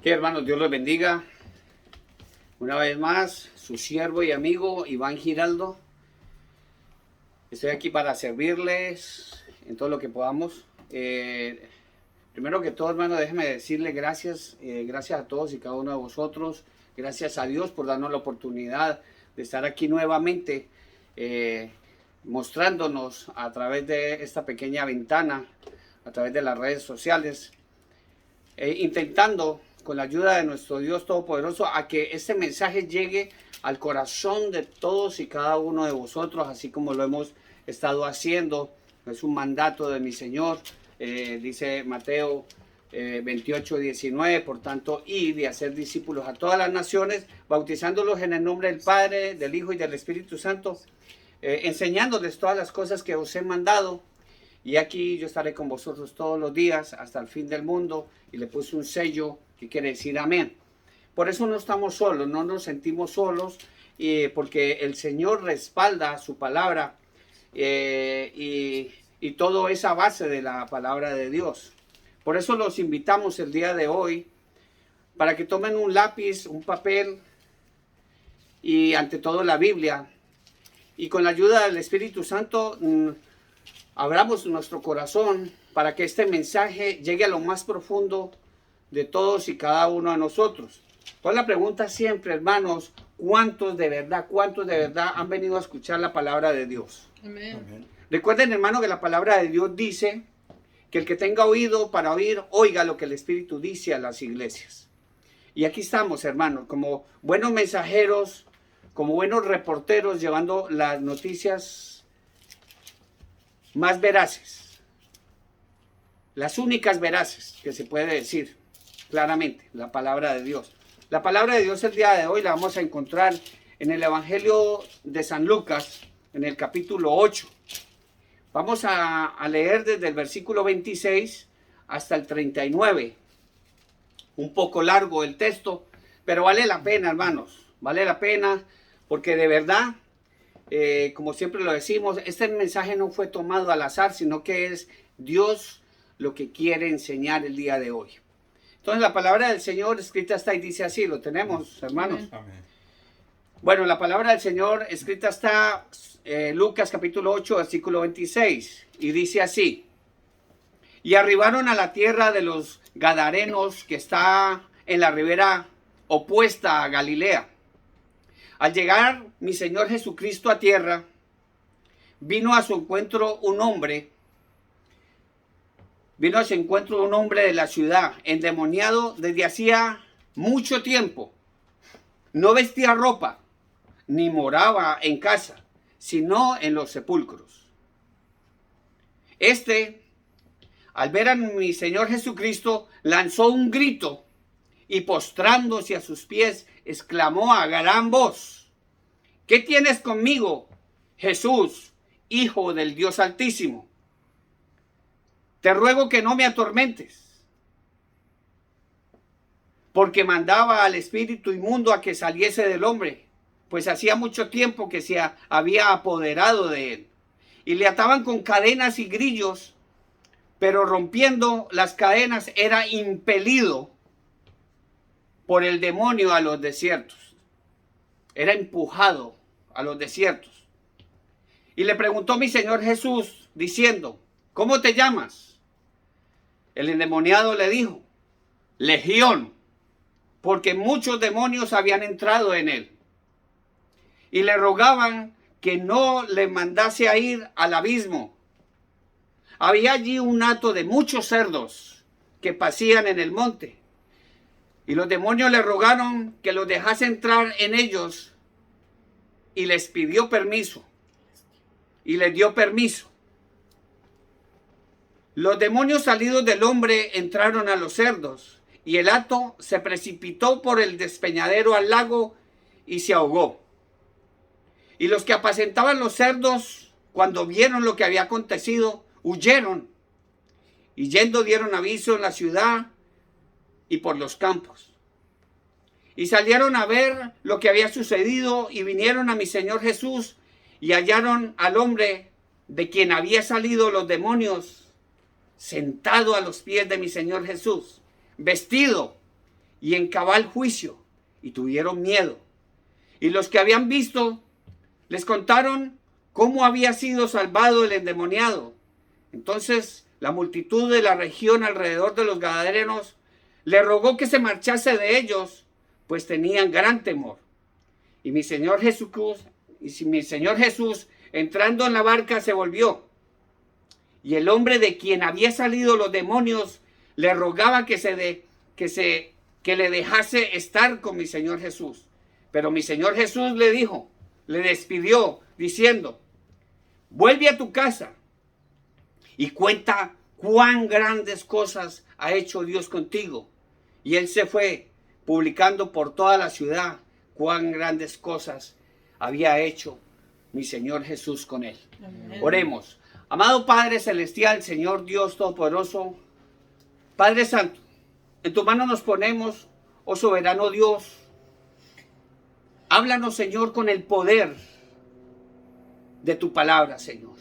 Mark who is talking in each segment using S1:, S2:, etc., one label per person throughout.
S1: Que hermanos, Dios los bendiga. Una vez más, su siervo y amigo Iván Giraldo. Estoy aquí para servirles en todo lo que podamos. Primero que todo, hermano, déjenme decirle gracias. Gracias a todos y cada uno de vosotros. Gracias a Dios por darnos la oportunidad de estar aquí nuevamente, mostrándonos a través de esta pequeña ventana, a través de las redes sociales, intentando con la ayuda de nuestro Dios Todopoderoso a que este mensaje llegue al corazón de todos y cada uno de vosotros, así como lo hemos estado haciendo. Es un mandato de mi Señor, dice Mateo 28:19, por tanto, id y hacer discípulos a todas las naciones, bautizándolos en el nombre del Padre, del Hijo y del Espíritu Santo, enseñándoles todas las cosas que os he mandado. Y aquí yo estaré con vosotros todos los días hasta el fin del mundo. Y le puse un sello que quiere decir amén. Por eso no estamos solos, no nos sentimos solos, porque el Señor respalda su palabra y todo es a base de la palabra de Dios. Por eso los invitamos el día de hoy para que tomen un lápiz, un papel y ante todo la Biblia. Y con la ayuda del Espíritu Santo abramos nuestro corazón para que este mensaje llegue a lo más profundo de todos y cada uno de nosotros. Pues la pregunta siempre, hermanos, ¿cuántos de verdad han venido a escuchar la palabra de Dios? Amén. Recuerden, hermanos, que la palabra de Dios dice que el que tenga oído para oír, oiga lo que el Espíritu dice a las iglesias. Y aquí estamos, hermanos, como buenos mensajeros, como buenos reporteros, llevando las noticias más veraces, las únicas veraces que se puede decir claramente, la palabra de Dios. La palabra de Dios el día de hoy la vamos a encontrar en el Evangelio de San Lucas, en el capítulo 8. Vamos a leer desde el versículo 26 hasta el 39. Un poco largo el texto, pero vale la pena, hermanos. Vale la pena porque de verdad, como siempre lo decimos, este mensaje no fue tomado al azar, sino que es Dios lo que quiere enseñar el día de hoy. Entonces la palabra del Señor escrita está y dice así, ¿lo tenemos, hermanos? Amén. Bueno, la palabra del Señor escrita está Lucas capítulo 8, versículo 26, y dice así: y arribaron a la tierra de los Gadarenos, que está en la ribera opuesta a Galilea. Al llegar mi Señor Jesucristo a tierra, vino a su encuentro un hombre de la ciudad, endemoniado desde hacía mucho tiempo. No vestía ropa, ni moraba en casa, sino en los sepulcros. Al ver a mi Señor Jesucristo, lanzó un grito y postrándose a sus pies, exclamó a gran voz: ¿qué tienes conmigo, Jesús, Hijo del Dios Altísimo? Te ruego que no me atormentes. Porque mandaba al espíritu inmundo a que saliese del hombre, pues hacía mucho tiempo que se había apoderado de él. Y le ataban con cadenas y grillos, pero rompiendo las cadenas era impelido por el demonio a los desiertos. Era empujado a los desiertos. Y le preguntó mi Señor Jesús, diciendo: ¿cómo te llamas? El endemoniado le dijo: Legión, porque muchos demonios habían entrado en él. Y le rogaban que no le mandase a ir al abismo. Había allí un hato de muchos cerdos que pasían en el monte. Y los demonios le rogaron que los dejase entrar en ellos. Y les pidió permiso. Y les dio permiso. Los demonios salidos del hombre entraron a los cerdos, y el hato se precipitó por el despeñadero al lago y se ahogó. Y los que apacentaban los cerdos, cuando vieron lo que había acontecido, huyeron, y yendo dieron aviso en la ciudad y por los campos. Y salieron a ver lo que había sucedido, y vinieron a mi Señor Jesús, y hallaron al hombre de quien había salido los demonios, sentado a los pies de mi Señor Jesús, vestido y en cabal juicio, y tuvieron miedo. Y los que habían visto les contaron cómo había sido salvado el endemoniado. Entonces la multitud de la región alrededor de los gadarenos le rogó que se marchase de ellos, pues tenían gran temor. Y mi Señor Jesús, entrando en la barca, se volvió. Y el hombre de quien había salido los demonios le rogaba que le dejase estar con mi Señor Jesús. Pero mi Señor Jesús le despidió, diciendo: vuelve a tu casa y cuenta cuán grandes cosas ha hecho Dios contigo. Y él se fue, publicando por toda la ciudad cuán grandes cosas había hecho mi Señor Jesús con él. Amén. Oremos. Amado Padre Celestial, Señor Dios Todopoderoso, Padre Santo, en tu mano nos ponemos, oh soberano Dios. Háblanos, Señor, con el poder de tu palabra, Señor.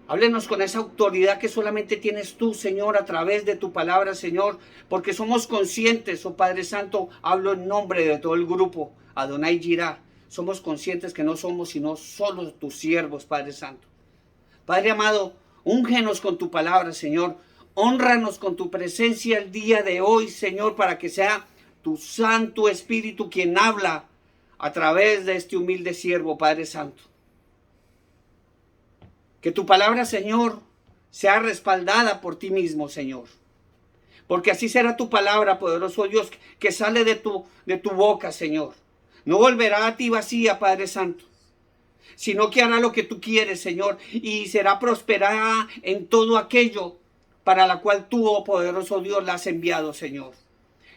S1: Háblenos con esa autoridad que solamente tienes tú, Señor, a través de tu palabra, Señor, porque somos conscientes, oh Padre Santo, hablo en nombre de todo el grupo, Adonai Jirá. Somos conscientes que no somos sino solo tus siervos, Padre Santo. Padre amado, úngenos con tu palabra, Señor. Hónranos con tu presencia el día de hoy, Señor, para que sea tu Santo Espíritu quien habla a través de este humilde siervo, Padre Santo. Que tu palabra, Señor, sea respaldada por ti mismo, Señor. Porque así será tu palabra, poderoso Dios, que sale de tu boca, Señor. No volverá a ti vacía, Padre Santo, sino que hará lo que tú quieres, Señor, y será prosperada en todo aquello para la cual tú, oh poderoso Dios, la has enviado, Señor.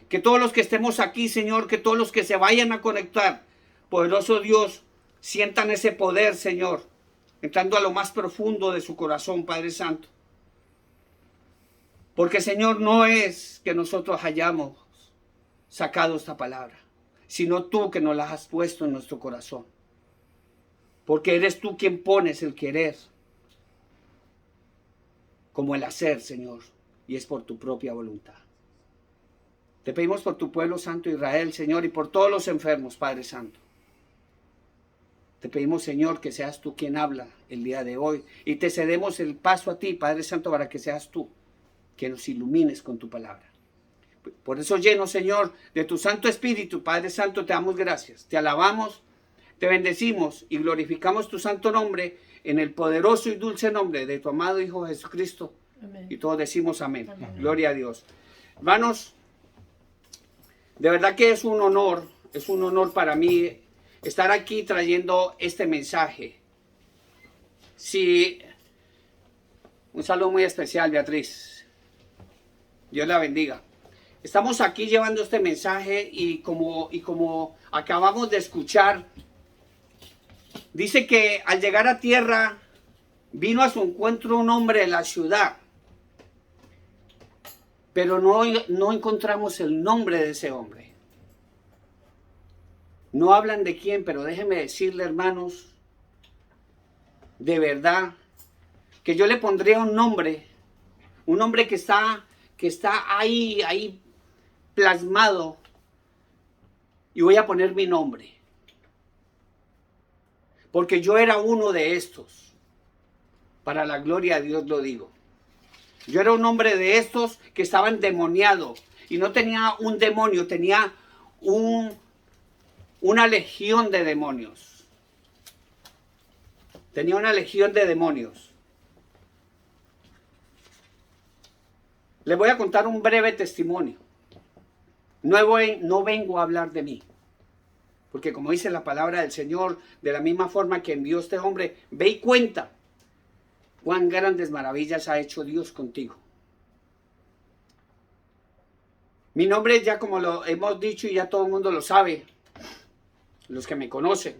S1: Que todos los que estemos aquí, Señor, que todos los que se vayan a conectar, poderoso Dios, sientan ese poder, Señor, entrando a lo más profundo de su corazón, Padre Santo. Porque, Señor, no es que nosotros hayamos sacado esta palabra, sino tú que nos la has puesto en nuestro corazón. Porque eres tú quien pones el querer como el hacer, Señor, y es por tu propia voluntad. Te pedimos por tu pueblo santo Israel, Señor, y por todos los enfermos, Padre Santo. Te pedimos, Señor, que seas tú quien habla el día de hoy, y te cedemos el paso a ti, Padre Santo, para que seas tú que nos ilumines con tu palabra. Por eso, lleno, Señor, de tu Santo Espíritu, Padre Santo, te damos gracias, te alabamos, te bendecimos y glorificamos tu santo nombre en el poderoso y dulce nombre de tu amado Hijo Jesucristo. Amén. Y todos decimos amén. Amén. Gloria a Dios. Hermanos, de verdad que es un honor para mí estar aquí trayendo este mensaje. Sí, un saludo muy especial, Beatriz. Dios la bendiga. Estamos aquí llevando este mensaje y como acabamos de escuchar, dice que al llegar a tierra vino a su encuentro un hombre de la ciudad, pero no encontramos el nombre de ese hombre. No hablan de quién, pero déjenme decirle, hermanos, de verdad, que yo le pondría un nombre que está ahí plasmado, y voy a poner mi nombre. Porque yo era uno de estos. Para la gloria de Dios lo digo. Yo era un hombre de estos que estaba endemoniado. Y no tenía un demonio, tenía una legión de demonios. Tenía una legión de demonios. Les voy a contar un breve testimonio. No vengo a hablar de mí. Porque como dice la palabra del Señor, de la misma forma que envió este hombre, ve y cuenta cuán grandes maravillas ha hecho Dios contigo. Mi nombre, ya como lo hemos dicho y ya todo el mundo lo sabe, los que me conocen,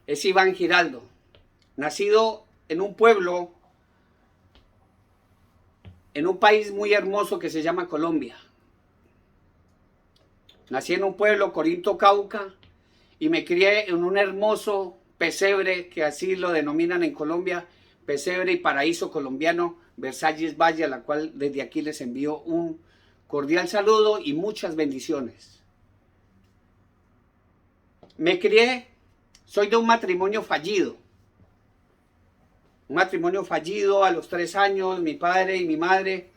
S1: es Iván Giraldo, nacido en un pueblo, en un país muy hermoso que se llama Colombia. Nací en un pueblo, Corinto, Cauca, y me crié en un hermoso pesebre, que así lo denominan en Colombia, pesebre y paraíso colombiano, Versalles Valle, a la cual desde aquí les envío un cordial saludo y muchas bendiciones. Me crié, soy de un matrimonio fallido. Un matrimonio fallido. A los 3 años, mi padre y mi madre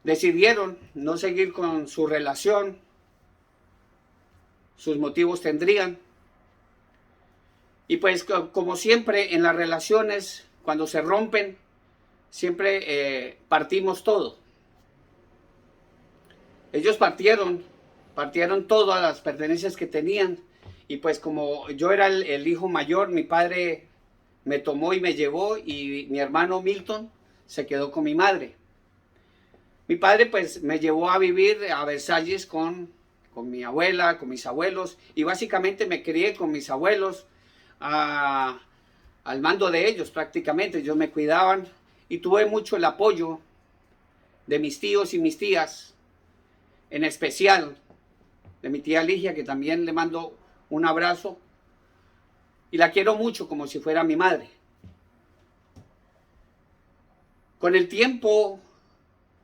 S1: decidieron no seguir con su relación. Sus motivos tendrían. Y pues como siempre en las relaciones, cuando se rompen, siempre partimos todo. Ellos partieron todas las pertenencias que tenían. Y pues como yo era el hijo mayor, mi padre me tomó y me llevó, y mi hermano Milton se quedó con mi madre. Mi padre pues me llevó a vivir a Versalles con mi abuela, con mis abuelos, y básicamente me crié con mis abuelos al mando de ellos prácticamente. Ellos me cuidaban y tuve mucho el apoyo de mis tíos y mis tías, en especial de mi tía Ligia, que también le mando un abrazo y la quiero mucho como si fuera mi madre. Con el tiempo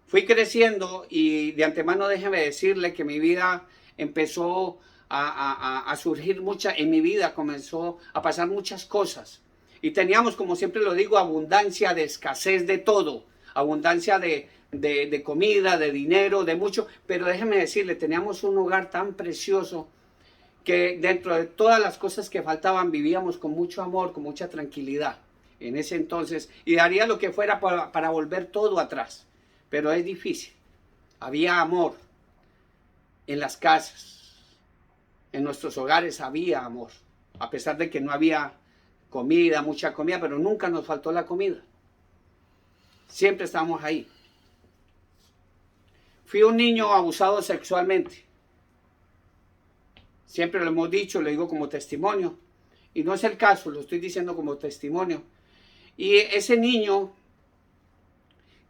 S1: fui creciendo y de antemano déjeme decirle que mi vida empezó a surgir en mi vida comenzó a pasar muchas cosas. Y teníamos, como siempre lo digo, abundancia de escasez de todo, abundancia de comida, de dinero, de mucho, pero déjeme decirle, teníamos un hogar tan precioso que dentro de todas las cosas que faltaban vivíamos con mucho amor, con mucha tranquilidad en ese entonces, y daría lo que fuera para volver todo atrás, pero es difícil. Había amor en las casas, en nuestros hogares había amor, a pesar de que no había comida, mucha comida, pero nunca nos faltó la comida. Siempre estábamos ahí. Fui un niño abusado sexualmente. Siempre lo hemos dicho, lo digo como testimonio. Y no es el caso, lo estoy diciendo como testimonio. Y ese niño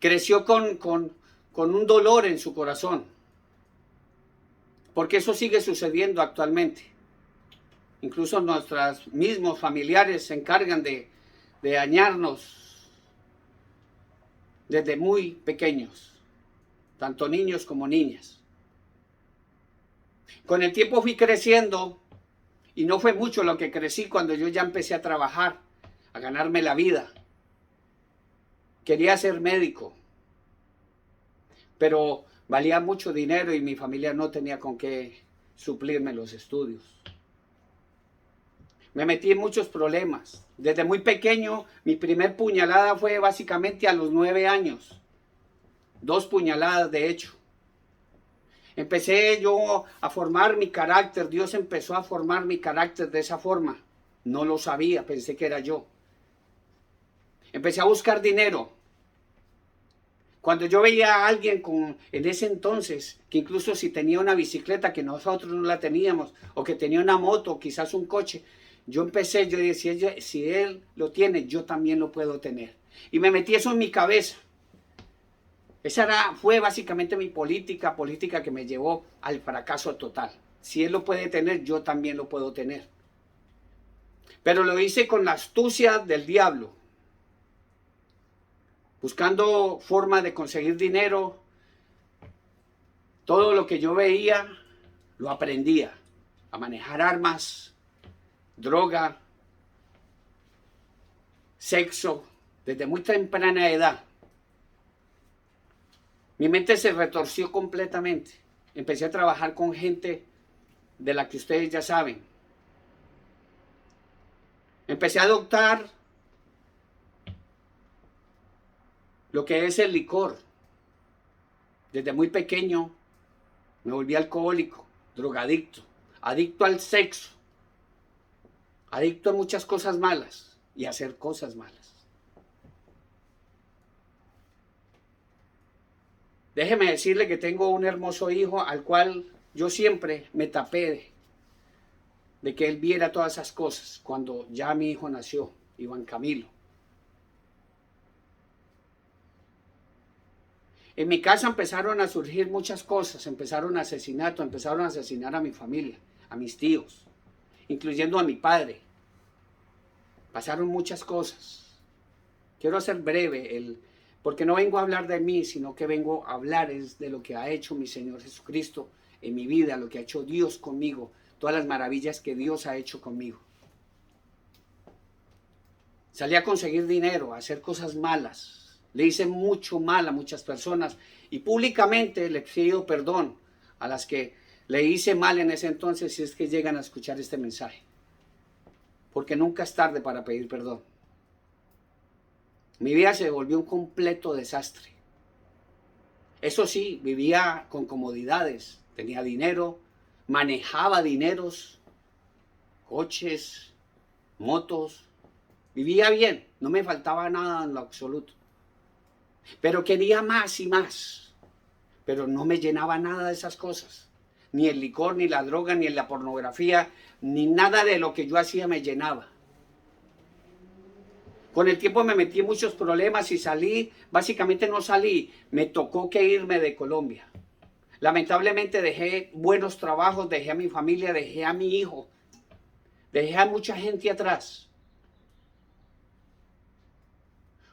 S1: creció con un dolor en su corazón. Porque eso sigue sucediendo actualmente. Incluso nuestros mismos familiares se encargan de dañarnos desde muy pequeños, tanto niños como niñas. Con el tiempo fui creciendo y no fue mucho lo que crecí cuando yo ya empecé a trabajar, a ganarme la vida. Quería ser médico, pero valía mucho dinero y mi familia no tenía con qué suplirme los estudios. Me metí en muchos problemas. Desde muy pequeño, mi primer puñalada fue básicamente a los 9 años. 2 puñaladas, de hecho. Empecé yo a formar mi carácter. Dios empezó a formar mi carácter de esa forma. No lo sabía, pensé que era yo. Empecé a buscar dinero. Cuando yo veía a alguien en ese entonces, que incluso si tenía una bicicleta que nosotros no la teníamos, o que tenía una moto, quizás un coche, yo decía, si él lo tiene, yo también lo puedo tener. Y me metí eso en mi cabeza. Fue básicamente mi política que me llevó al fracaso total. Si él lo puede tener, yo también lo puedo tener. Pero lo hice con la astucia del diablo, buscando forma de conseguir dinero. Todo lo que yo veía, lo aprendía. A manejar armas, droga, sexo, desde muy temprana edad. Mi mente se retorció completamente. Empecé a trabajar con gente de la que ustedes ya saben. Empecé a adoptar lo que es el licor. Desde muy pequeño me volví alcohólico, drogadicto, adicto al sexo, adicto a muchas cosas malas y a hacer cosas malas. Déjeme decirle que tengo un hermoso hijo al cual yo siempre me tapé de que él viera todas esas cosas cuando ya mi hijo nació, Iván Camilo. En mi casa empezaron a surgir muchas cosas, empezaron asesinatos, empezaron a asesinar a mi familia, a mis tíos, incluyendo a mi padre. Pasaron muchas cosas. Quiero hacer breve Porque no vengo a hablar de mí, sino que vengo a hablar es de lo que ha hecho mi Señor Jesucristo en mi vida, lo que ha hecho Dios conmigo, todas las maravillas que Dios ha hecho conmigo. Salí a conseguir dinero, a hacer cosas malas. Le hice mucho mal a muchas personas y públicamente le pido perdón a las que le hice mal en ese entonces, si es que llegan a escuchar este mensaje. Porque nunca es tarde para pedir perdón. Mi vida se volvió un completo desastre. Eso sí, vivía con comodidades, tenía dinero, manejaba dineros, coches, motos, vivía bien, no me faltaba nada en lo absoluto. Pero quería más y más, pero no me llenaba nada de esas cosas. Ni el licor, ni la droga, ni la pornografía, ni nada de lo que yo hacía me llenaba. Con el tiempo me metí en muchos problemas y salí, básicamente no salí, me tocó que irme de Colombia. Lamentablemente dejé buenos trabajos, dejé a mi familia, dejé a mi hijo, dejé a mucha gente atrás.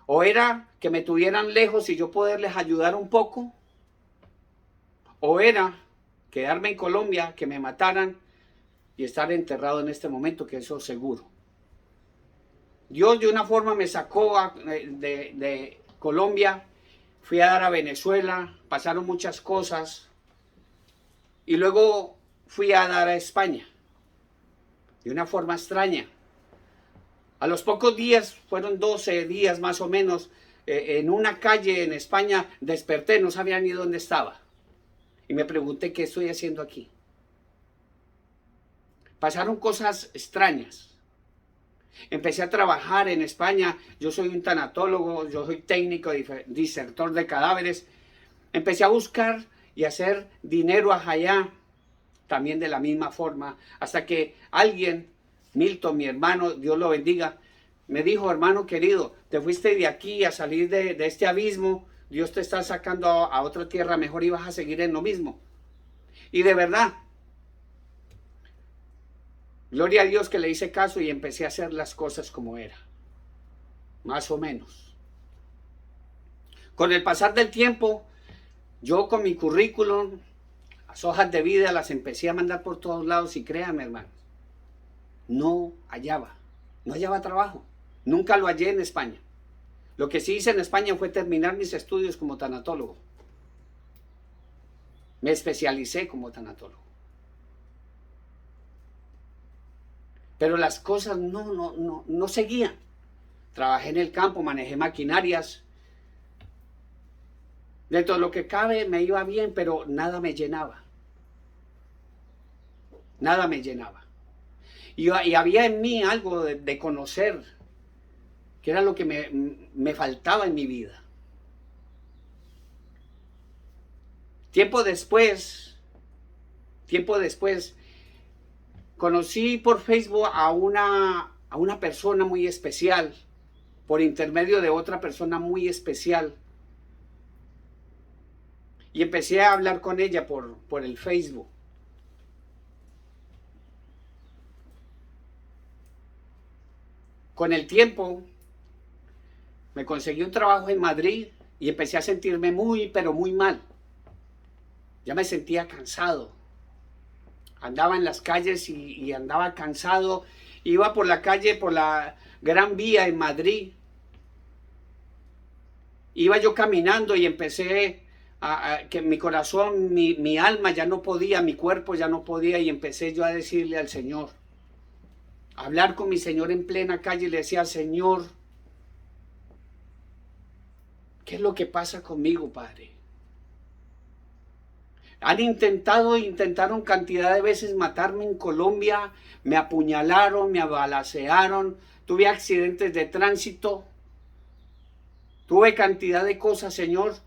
S1: O era que me tuvieran lejos y yo poderles ayudar un poco, o era quedarme en Colombia, que me mataran y estar enterrado en este momento, que eso seguro. Dios de una forma me sacó de Colombia, fui a dar a Venezuela, pasaron muchas cosas y luego fui a dar a España de una forma extraña. A los pocos días, fueron 12 días más o menos, en una calle en España desperté, no sabía ni dónde estaba y me pregunté qué estoy haciendo aquí. Pasaron cosas extrañas. Empecé a trabajar en España, yo soy un tanatólogo, yo soy técnico, disertor de cadáveres. Empecé a buscar y a hacer dinero allá, también de la misma forma, hasta que alguien, Milton, mi hermano, Dios lo bendiga, me dijo: hermano querido, te fuiste de aquí a salir de este abismo, Dios te está sacando a otra tierra mejor y vas a seguir en lo mismo. Y de verdad, gloria a Dios que le hice caso y empecé a hacer las cosas como era, más o menos. Con el pasar del tiempo, yo con mi currículum, las hojas de vida las empecé a mandar por todos lados y créanme, hermanos, no hallaba trabajo. Nunca lo hallé en España. Lo que sí hice en España fue terminar mis estudios como tanatólogo. Me especialicé como tanatólogo. Pero las cosas no seguían. Trabajé en el campo, manejé maquinarias. Dentro de lo que cabe me iba bien, pero nada me llenaba. Nada me llenaba. Y había en mí algo de conocer, que era lo que me faltaba en mi vida. Tiempo después, conocí por Facebook a una persona muy especial, por intermedio de otra persona muy especial. Y empecé a hablar con ella por el Facebook. Con el tiempo, me conseguí un trabajo en Madrid y empecé a sentirme muy, pero muy mal. Ya me sentía cansado. Andaba en las calles y andaba cansado. Iba por la calle, por la Gran Vía en Madrid. Iba yo caminando y empecé que mi corazón, mi alma ya no podía, mi cuerpo ya no podía, y empecé yo a decirle al Señor, a hablar con mi Señor en plena calle, y le decía: Señor, ¿qué es lo que pasa conmigo, Padre? Intentaron cantidad de veces matarme en Colombia, me apuñalaron, me balacearon, tuve accidentes de tránsito, tuve cantidad de cosas, Señor.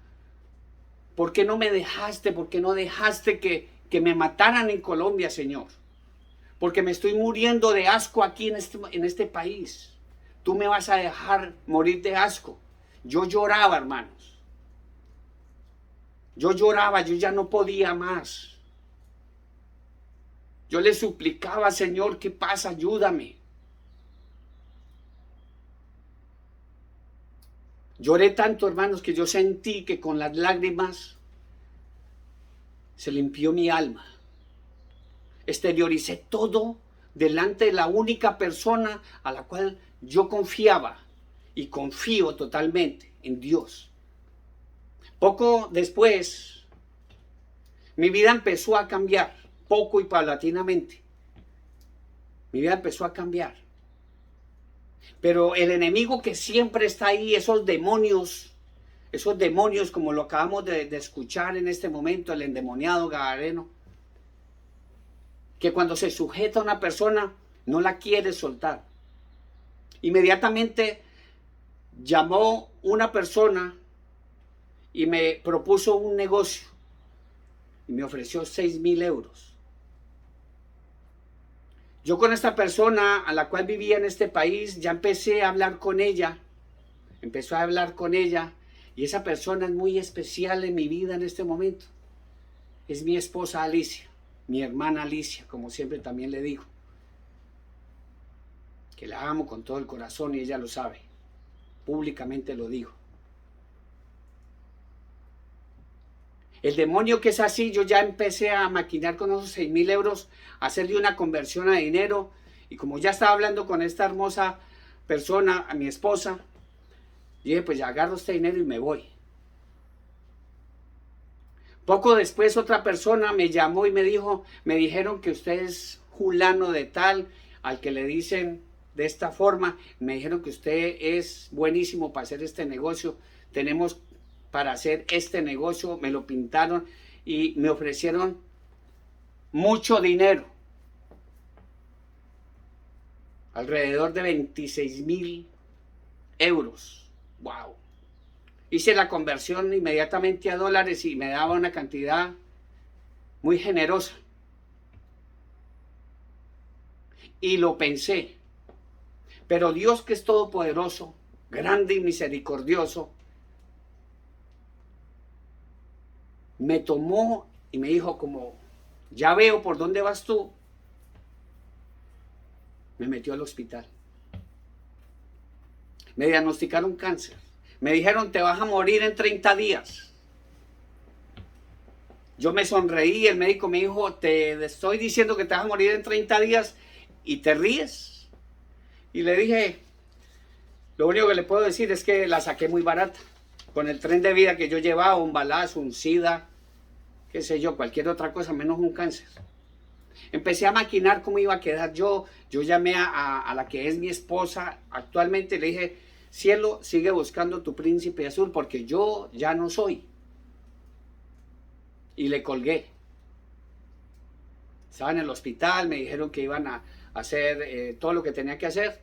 S1: ¿Por qué no me dejaste? ¿Por qué no dejaste que me mataran en Colombia, Señor? Porque me estoy muriendo de asco aquí en este país. Tú me vas a dejar morir de asco. Yo lloraba, hermanos. Yo lloraba, yo ya no podía más. Yo le suplicaba: Señor, ¿qué pasa? Ayúdame. Lloré tanto, hermanos, que yo sentí que con las lágrimas se limpió mi alma. Exterioricé todo delante de la única persona a la cual yo confiaba y confío totalmente, en Dios. Poco después, mi vida empezó a cambiar, poco y paulatinamente. Mi vida empezó a cambiar. Pero el enemigo que siempre está ahí, esos demonios como lo acabamos de escuchar en este momento, el endemoniado gadareno, que cuando se sujeta a una persona no la quiere soltar. Inmediatamente llamó una persona y me propuso un negocio y me ofreció 6.000 euros. Yo con esta persona a la cual vivía en este país ya empecé a hablar con ella, y esa persona es muy especial en mi vida en este momento. Es mi esposa Alicia, mi hermana Alicia, como siempre también le digo, que la amo con todo el corazón y ella lo sabe, públicamente lo digo. El demonio que es así, yo ya empecé a maquinar con esos 6.000 euros, a hacerle una conversión a dinero, y como ya estaba hablando con esta hermosa persona, a mi esposa, dije, pues ya agarro este dinero y me voy. Poco después otra persona me llamó y me dijeron que usted es fulano de tal, al que le dicen de esta forma, me dijeron que usted es buenísimo para hacer este negocio, tenemos para hacer este negocio, me lo pintaron y me ofrecieron mucho dinero, alrededor de 26.000 euros. ¡Wow! Hice la conversión inmediatamente a dólares y me daba una cantidad muy generosa. Y lo pensé. Pero Dios, que es todopoderoso, grande y misericordioso, me tomó y me dijo, como ya veo por dónde vas tú, me metió al hospital. Me diagnosticaron cáncer. Me dijeron, te vas a morir en 30 días. Yo me sonreí, el médico me dijo, te estoy diciendo que te vas a morir en 30 días y te ríes. Y le dije, lo único que le puedo decir es que la saqué muy barata. Con el tren de vida que yo llevaba, un balazo, un SIDA, qué sé yo, cualquier otra cosa, menos un cáncer. Empecé a maquinar cómo iba a quedar yo. Yo llamé a la que es mi esposa actualmente, le dije, cielo, sigue buscando tu príncipe azul porque yo ya no soy. Y le colgué. Estaba en el hospital, me dijeron que iban a hacer todo lo que tenía que hacer,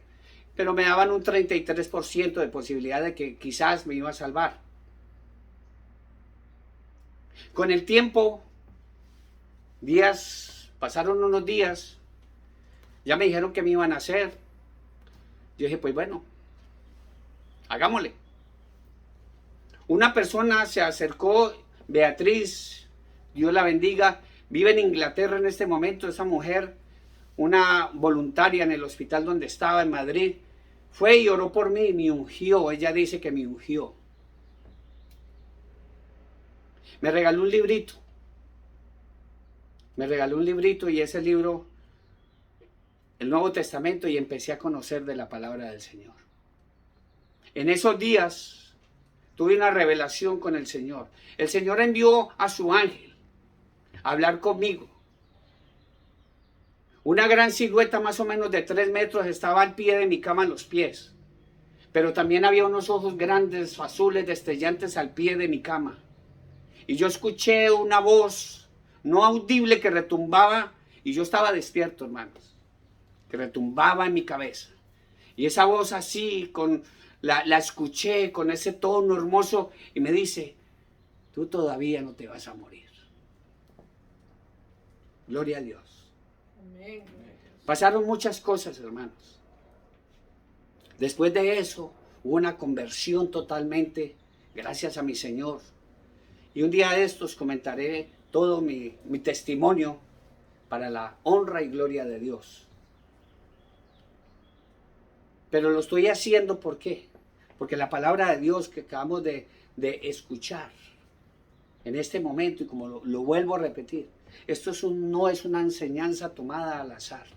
S1: pero me daban un 33% de posibilidad de que quizás me iba a salvar. Con el tiempo, pasaron unos días, ya me dijeron que me iban a hacer. Yo dije, pues bueno, hagámosle. Una persona se acercó, Beatriz, Dios la bendiga, vive en Inglaterra en este momento, esa mujer, una voluntaria en el hospital donde estaba en Madrid, fue y oró por mí y me ungió. Ella dice que me ungió. Me regaló un librito. Y ese libro, el Nuevo Testamento, y empecé a conocer de la palabra del Señor. En esos días tuve una revelación con el Señor. El Señor envió a su ángel a hablar conmigo. Una gran silueta más o menos de 3 metros estaba al pie de mi cama a los pies. Pero también había unos ojos grandes, azules, destellantes al pie de mi cama. Y yo escuché una voz no audible que retumbaba, y yo estaba despierto, hermanos, que retumbaba en mi cabeza. Y esa voz así, la escuché con ese tono hermoso, y me dice, tú todavía no te vas a morir. Gloria a Dios. Amén. Pasaron muchas cosas, hermanos. Después de eso, hubo una conversión totalmente, gracias a mi Señor. Y un día de estos comentaré todo mi testimonio para la honra y gloria de Dios. Pero lo estoy haciendo, ¿por qué? Porque la palabra de Dios que acabamos de escuchar en este momento, y como lo vuelvo a repetir, esto no es una enseñanza tomada al azar,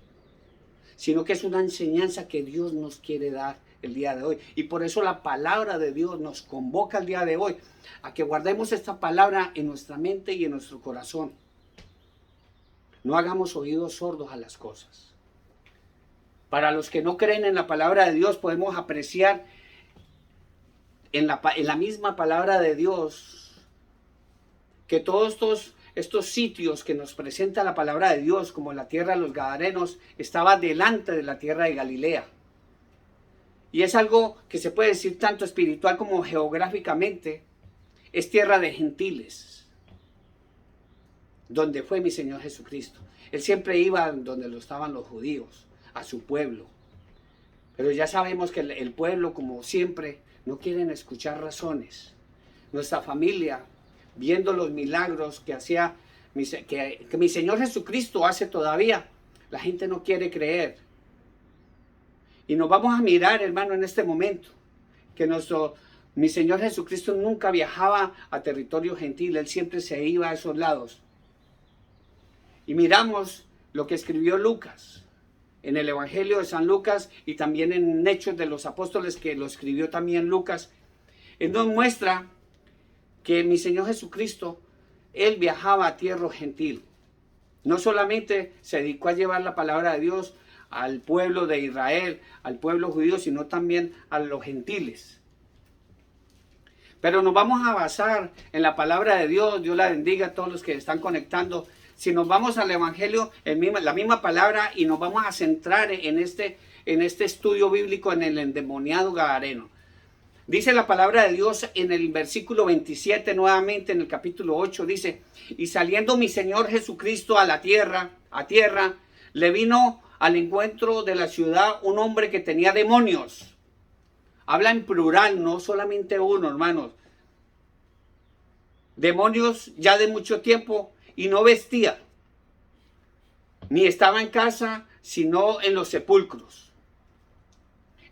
S1: sino que es una enseñanza que Dios nos quiere dar el día de hoy. Y por eso la palabra de Dios nos convoca el día de hoy a que guardemos esta palabra en nuestra mente y en nuestro corazón. No hagamos oídos sordos a las cosas. Para los que no creen en la palabra de Dios, podemos apreciar en la misma palabra de Dios que todos estos sitios que nos presenta la palabra de Dios, como la tierra de los Gadarenos, estaba delante de la tierra de Galilea. Y es algo que se puede decir tanto espiritual como geográficamente. Es tierra de gentiles, donde fue mi Señor Jesucristo. Él siempre iba donde lo estaban los judíos, a su pueblo. Pero ya sabemos que el pueblo, como siempre, no quieren escuchar razones. Nuestra familia, viendo los milagros que hacía, que mi Señor Jesucristo hace todavía, la gente no quiere creer. Y nos vamos a mirar, hermano, en este momento, que mi Señor Jesucristo nunca viajaba a territorio gentil, Él siempre se iba a esos lados. Y miramos lo que escribió Lucas, en el Evangelio de San Lucas y también en Hechos de los Apóstoles, que lo escribió también Lucas. Él nos muestra que mi Señor Jesucristo, Él viajaba a tierra gentil. No solamente se dedicó a llevar la palabra de Dios al pueblo de Israel, al pueblo judío, sino también a los gentiles. Pero nos vamos a basar en la palabra de Dios. Dios la bendiga a todos los que están conectando. Si nos vamos al Evangelio, la misma palabra, y nos vamos a centrar en este estudio bíblico en el endemoniado gadareno. Dice la palabra de Dios en el versículo 27, nuevamente en el capítulo 8, dice: y saliendo mi Señor Jesucristo a tierra, le vino al encuentro de la ciudad un hombre que tenía demonios. Habla en plural, no solamente uno, hermanos. Demonios ya de mucho tiempo, y no vestía, ni estaba en casa, sino en los sepulcros.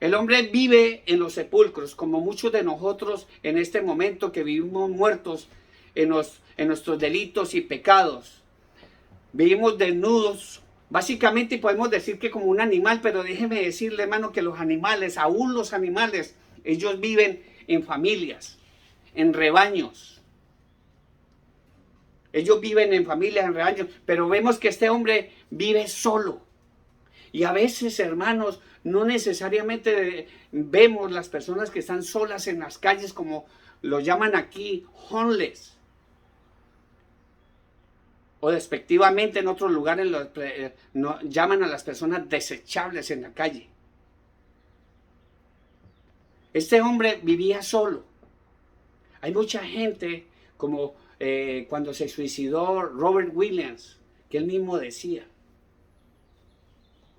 S1: El hombre vive en los sepulcros, como muchos de nosotros en este momento que vivimos muertos en nuestros delitos y pecados. Vivimos desnudos, básicamente podemos decir que como un animal, pero déjeme decirle, hermano, que los animales, aún los animales, ellos viven en familias, en rebaños. Ellos viven en familias, en rebaños, pero vemos que este hombre vive solo. Y a veces, hermanos, no necesariamente vemos las personas que están solas en las calles, como lo llaman aquí, homeless. O despectivamente en otros lugares llaman a las personas desechables en la calle. Este hombre vivía solo. Hay mucha gente, como cuando se suicidó Robert Williams, que él mismo decía: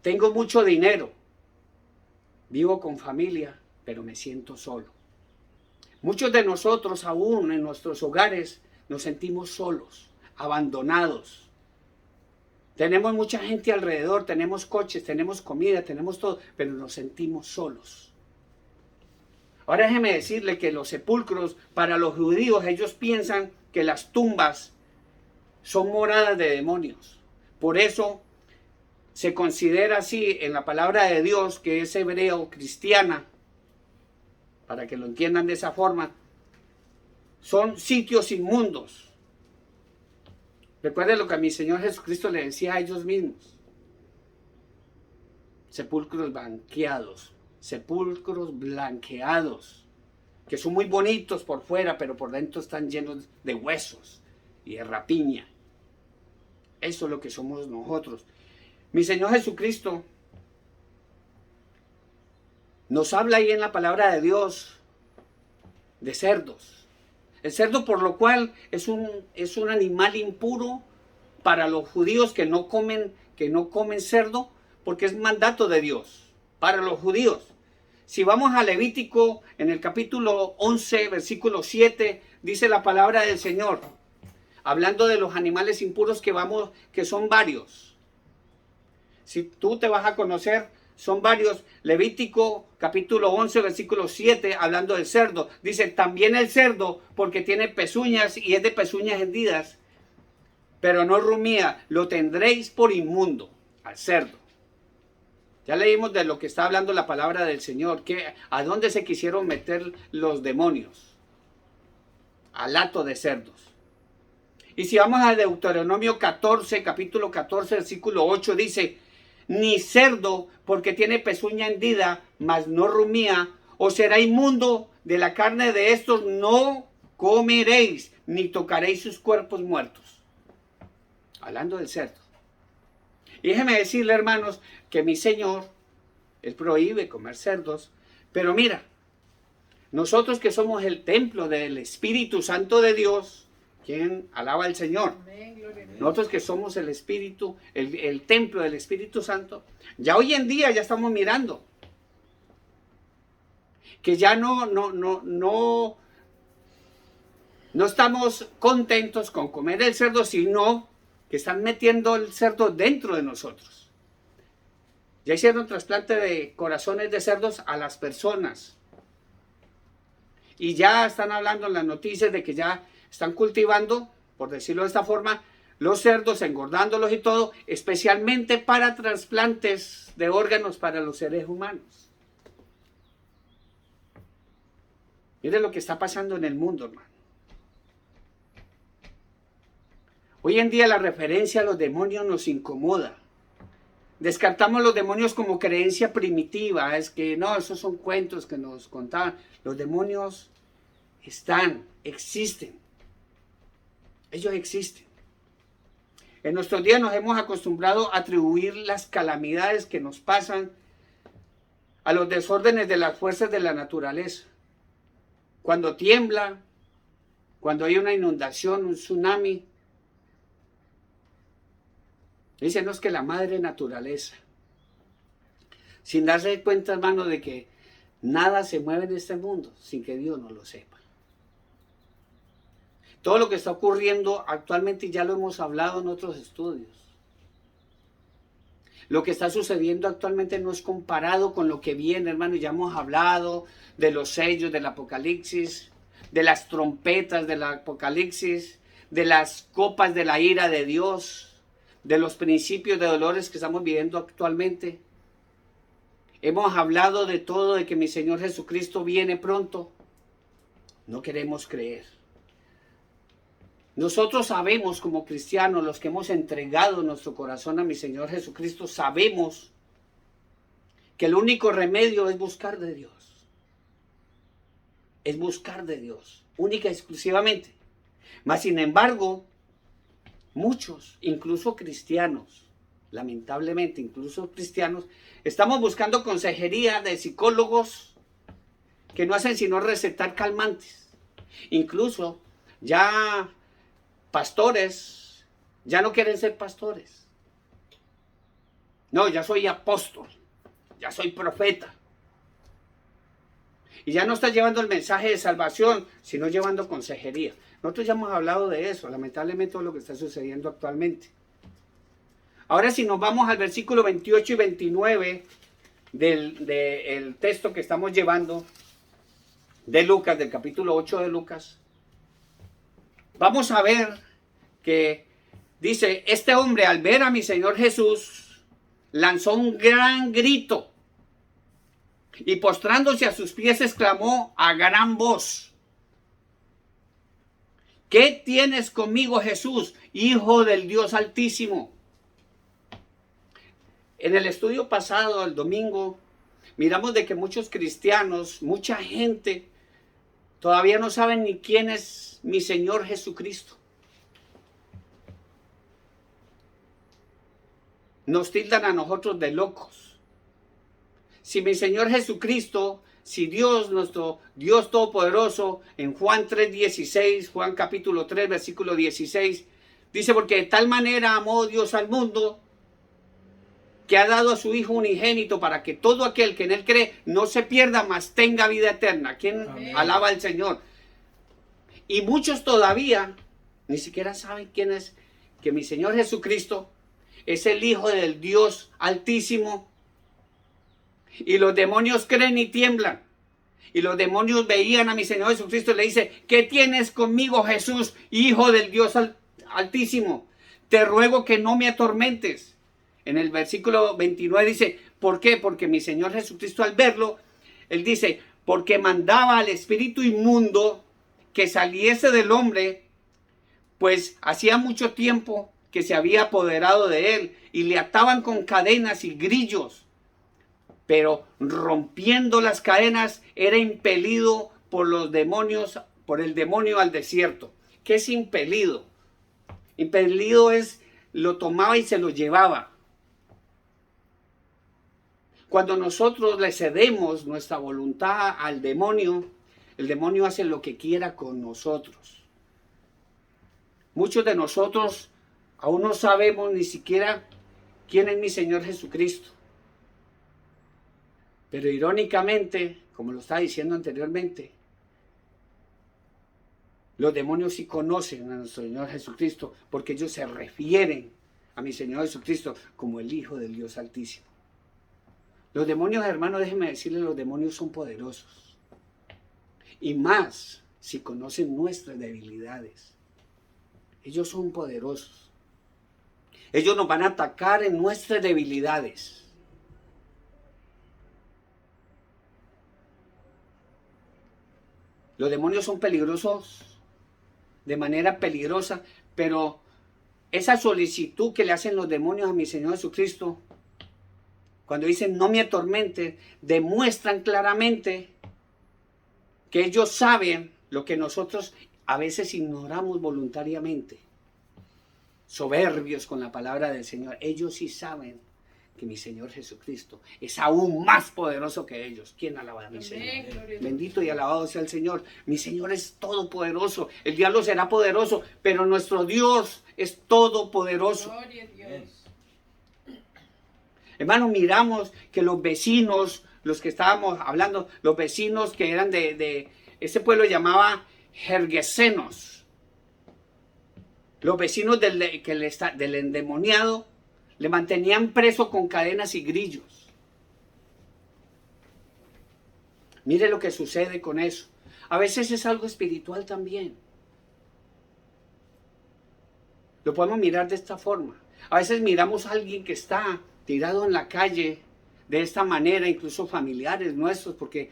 S1: tengo mucho dinero, vivo con familia, pero me siento solo. Muchos de nosotros aún en nuestros hogares nos sentimos solos, abandonados. Tenemos mucha gente alrededor, tenemos coches, tenemos comida, tenemos todo, pero nos sentimos solos. Ahora déjeme decirle que los sepulcros, para los judíos, ellos piensan que las tumbas son moradas de demonios. Por eso se considera así en la palabra de Dios, que es hebreo cristiana, para que lo entiendan de esa forma, son sitios inmundos. Recuerden lo que a mi Señor Jesucristo le decía a ellos mismos: sepulcros blanqueados, que son muy bonitos por fuera, pero por dentro están llenos de huesos y de rapiña. Eso es lo que somos nosotros. Mi Señor Jesucristo nos habla ahí en la palabra de Dios de cerdos. El cerdo, por lo cual, es un animal impuro para los judíos que no comen cerdo, porque es mandato de Dios para los judíos. Si vamos a Levítico, en el capítulo 11, versículo 7, dice la palabra del Señor, hablando de los animales impuros que son varios. Si tú te vas a conocer son varios. Levítico capítulo 11, versículo 7, hablando del cerdo. Dice, también el cerdo, porque tiene pezuñas y es de pezuñas hendidas, pero no rumía, lo tendréis por inmundo, al cerdo. Ya leímos de lo que está hablando la palabra del Señor, que a dónde se quisieron meter los demonios, al hato de cerdos. Y si vamos a Deuteronomio 14, capítulo 14, versículo 8, dice, ni cerdo, porque tiene pezuña hendida, mas no rumía, os será inmundo, de la carne de estos no comeréis, ni tocaréis sus cuerpos muertos. Hablando del cerdo. Y déjeme decirle, hermanos, que mi Señor, Él prohíbe comer cerdos, pero mira, nosotros que somos el templo del Espíritu Santo de Dios, ¿quién alaba al Señor? Nosotros que somos el Espíritu, el templo del Espíritu Santo, ya hoy en día ya estamos mirando que ya no estamos contentos con comer el cerdo, sino que están metiendo el cerdo dentro de nosotros. Ya hicieron trasplante de corazones de cerdos a las personas. Y ya están hablando en las noticias de que ya están cultivando, por decirlo de esta forma, los cerdos, engordándolos y todo, especialmente para trasplantes de órganos para los seres humanos. Miren lo que está pasando en el mundo, hermano. Hoy en día la referencia a los demonios nos incomoda. Descartamos los demonios como creencia primitiva. Es que no, esos son cuentos que nos contaban. Los demonios existen. Ellos existen. En nuestros días nos hemos acostumbrado a atribuir las calamidades que nos pasan a los desórdenes de las fuerzas de la naturaleza. Cuando tiembla, cuando hay una inundación, un tsunami, dicen, no, es que la madre naturaleza, sin darse cuenta, hermano, de que nada se mueve en este mundo sin que Dios no lo sepa. Todo lo que está ocurriendo actualmente ya lo hemos hablado en otros estudios. Lo que está sucediendo actualmente no es comparado con lo que viene, hermano. Ya hemos hablado de los sellos del Apocalipsis, de las trompetas del Apocalipsis, de las copas de la ira de Dios, de los principios de dolores que estamos viviendo actualmente. Hemos hablado de todo, de que mi Señor Jesucristo viene pronto. No queremos creer. Nosotros sabemos como cristianos, los que hemos entregado nuestro corazón a mi Señor Jesucristo, sabemos que el único remedio es buscar de Dios. Es buscar de Dios, única y exclusivamente. Mas sin embargo, muchos, incluso cristianos, lamentablemente incluso cristianos, estamos buscando consejería de psicólogos que no hacen sino recetar calmantes. Incluso ya pastores ya no quieren ser pastores. No, ya soy apóstol, ya soy profeta. Y ya no está llevando el mensaje de salvación, sino llevando consejería. Nosotros ya hemos hablado de eso, lamentablemente, todo lo que está sucediendo actualmente. Ahora, si nos vamos al versículo 28 y 29 del texto que estamos llevando de Lucas, del capítulo 8 de Lucas, vamos a ver que dice, este hombre al ver a mi Señor Jesús, lanzó un gran grito y postrándose a sus pies exclamó a gran voz, ¿qué tienes conmigo, Jesús, Hijo del Dios Altísimo? En el estudio pasado, el domingo, miramos de que muchos cristianos, mucha gente, todavía no saben ni quién es mi Señor Jesucristo. Nos tildan a nosotros de locos. Si mi Señor Jesucristo, si Dios, nuestro Dios Todopoderoso, en Juan 3:16, Juan capítulo 3, versículo 16, dice, porque de tal manera amó Dios al mundo, que ha dado a su Hijo unigénito para que todo aquel que en Él cree no se pierda, mas tenga vida eterna. ¿Quién alaba al Señor? Y muchos todavía ni siquiera saben quién es, que mi Señor Jesucristo es el Hijo del Dios Altísimo. Y los demonios creen y tiemblan. Y los demonios veían a mi Señor Jesucristo y le dice: ¿qué tienes conmigo, Jesús, Hijo del Dios Altísimo? Te ruego que no me atormentes. En el versículo 29 dice: ¿por qué? Porque mi Señor Jesucristo, al verlo, él dice: porque mandaba al espíritu inmundo que saliese del hombre, pues hacía mucho tiempo que se había apoderado de él, y le ataban con cadenas y grillos, pero rompiendo las cadenas era impelido por los demonios, por el demonio al desierto. ¿Qué es impelido? Impelido es, lo tomaba y se lo llevaba. Cuando nosotros le cedemos nuestra voluntad al demonio, el demonio hace lo que quiera con nosotros. Muchos de nosotros aún no sabemos ni siquiera quién es mi Señor Jesucristo. Pero irónicamente, como lo estaba diciendo anteriormente, los demonios sí conocen a nuestro Señor Jesucristo, porque ellos se refieren a mi Señor Jesucristo como el Hijo del Dios Altísimo. Los demonios, hermanos, déjenme decirles, los demonios son poderosos. Y más si conocen nuestras debilidades. Ellos son poderosos. Ellos nos van a atacar en nuestras debilidades. Los demonios son peligrosos de manera peligrosa, pero esa solicitud que le hacen los demonios a mi Señor Jesucristo, cuando dicen no me atormentes, demuestran claramente que ellos saben lo que nosotros a veces ignoramos voluntariamente. Soberbios con la palabra del Señor. Ellos sí saben que mi Señor Jesucristo es aún más poderoso que ellos. ¿Quién alaba a mi Señor? Bendito y alabado sea el Señor. Mi Señor es todopoderoso. El diablo será poderoso, pero nuestro Dios es todopoderoso.
S2: Gloria a Dios.
S1: Hermano, miramos que los vecinos, los que estábamos hablando, los vecinos que eran de ese pueblo llamaba Gergesenos. Los vecinos del endemoniado le mantenían preso con cadenas y grillos. Mire lo que sucede con eso. A veces es algo espiritual también. Lo podemos mirar de esta forma. A veces miramos a alguien que está tirado en la calle de esta manera, incluso familiares nuestros, porque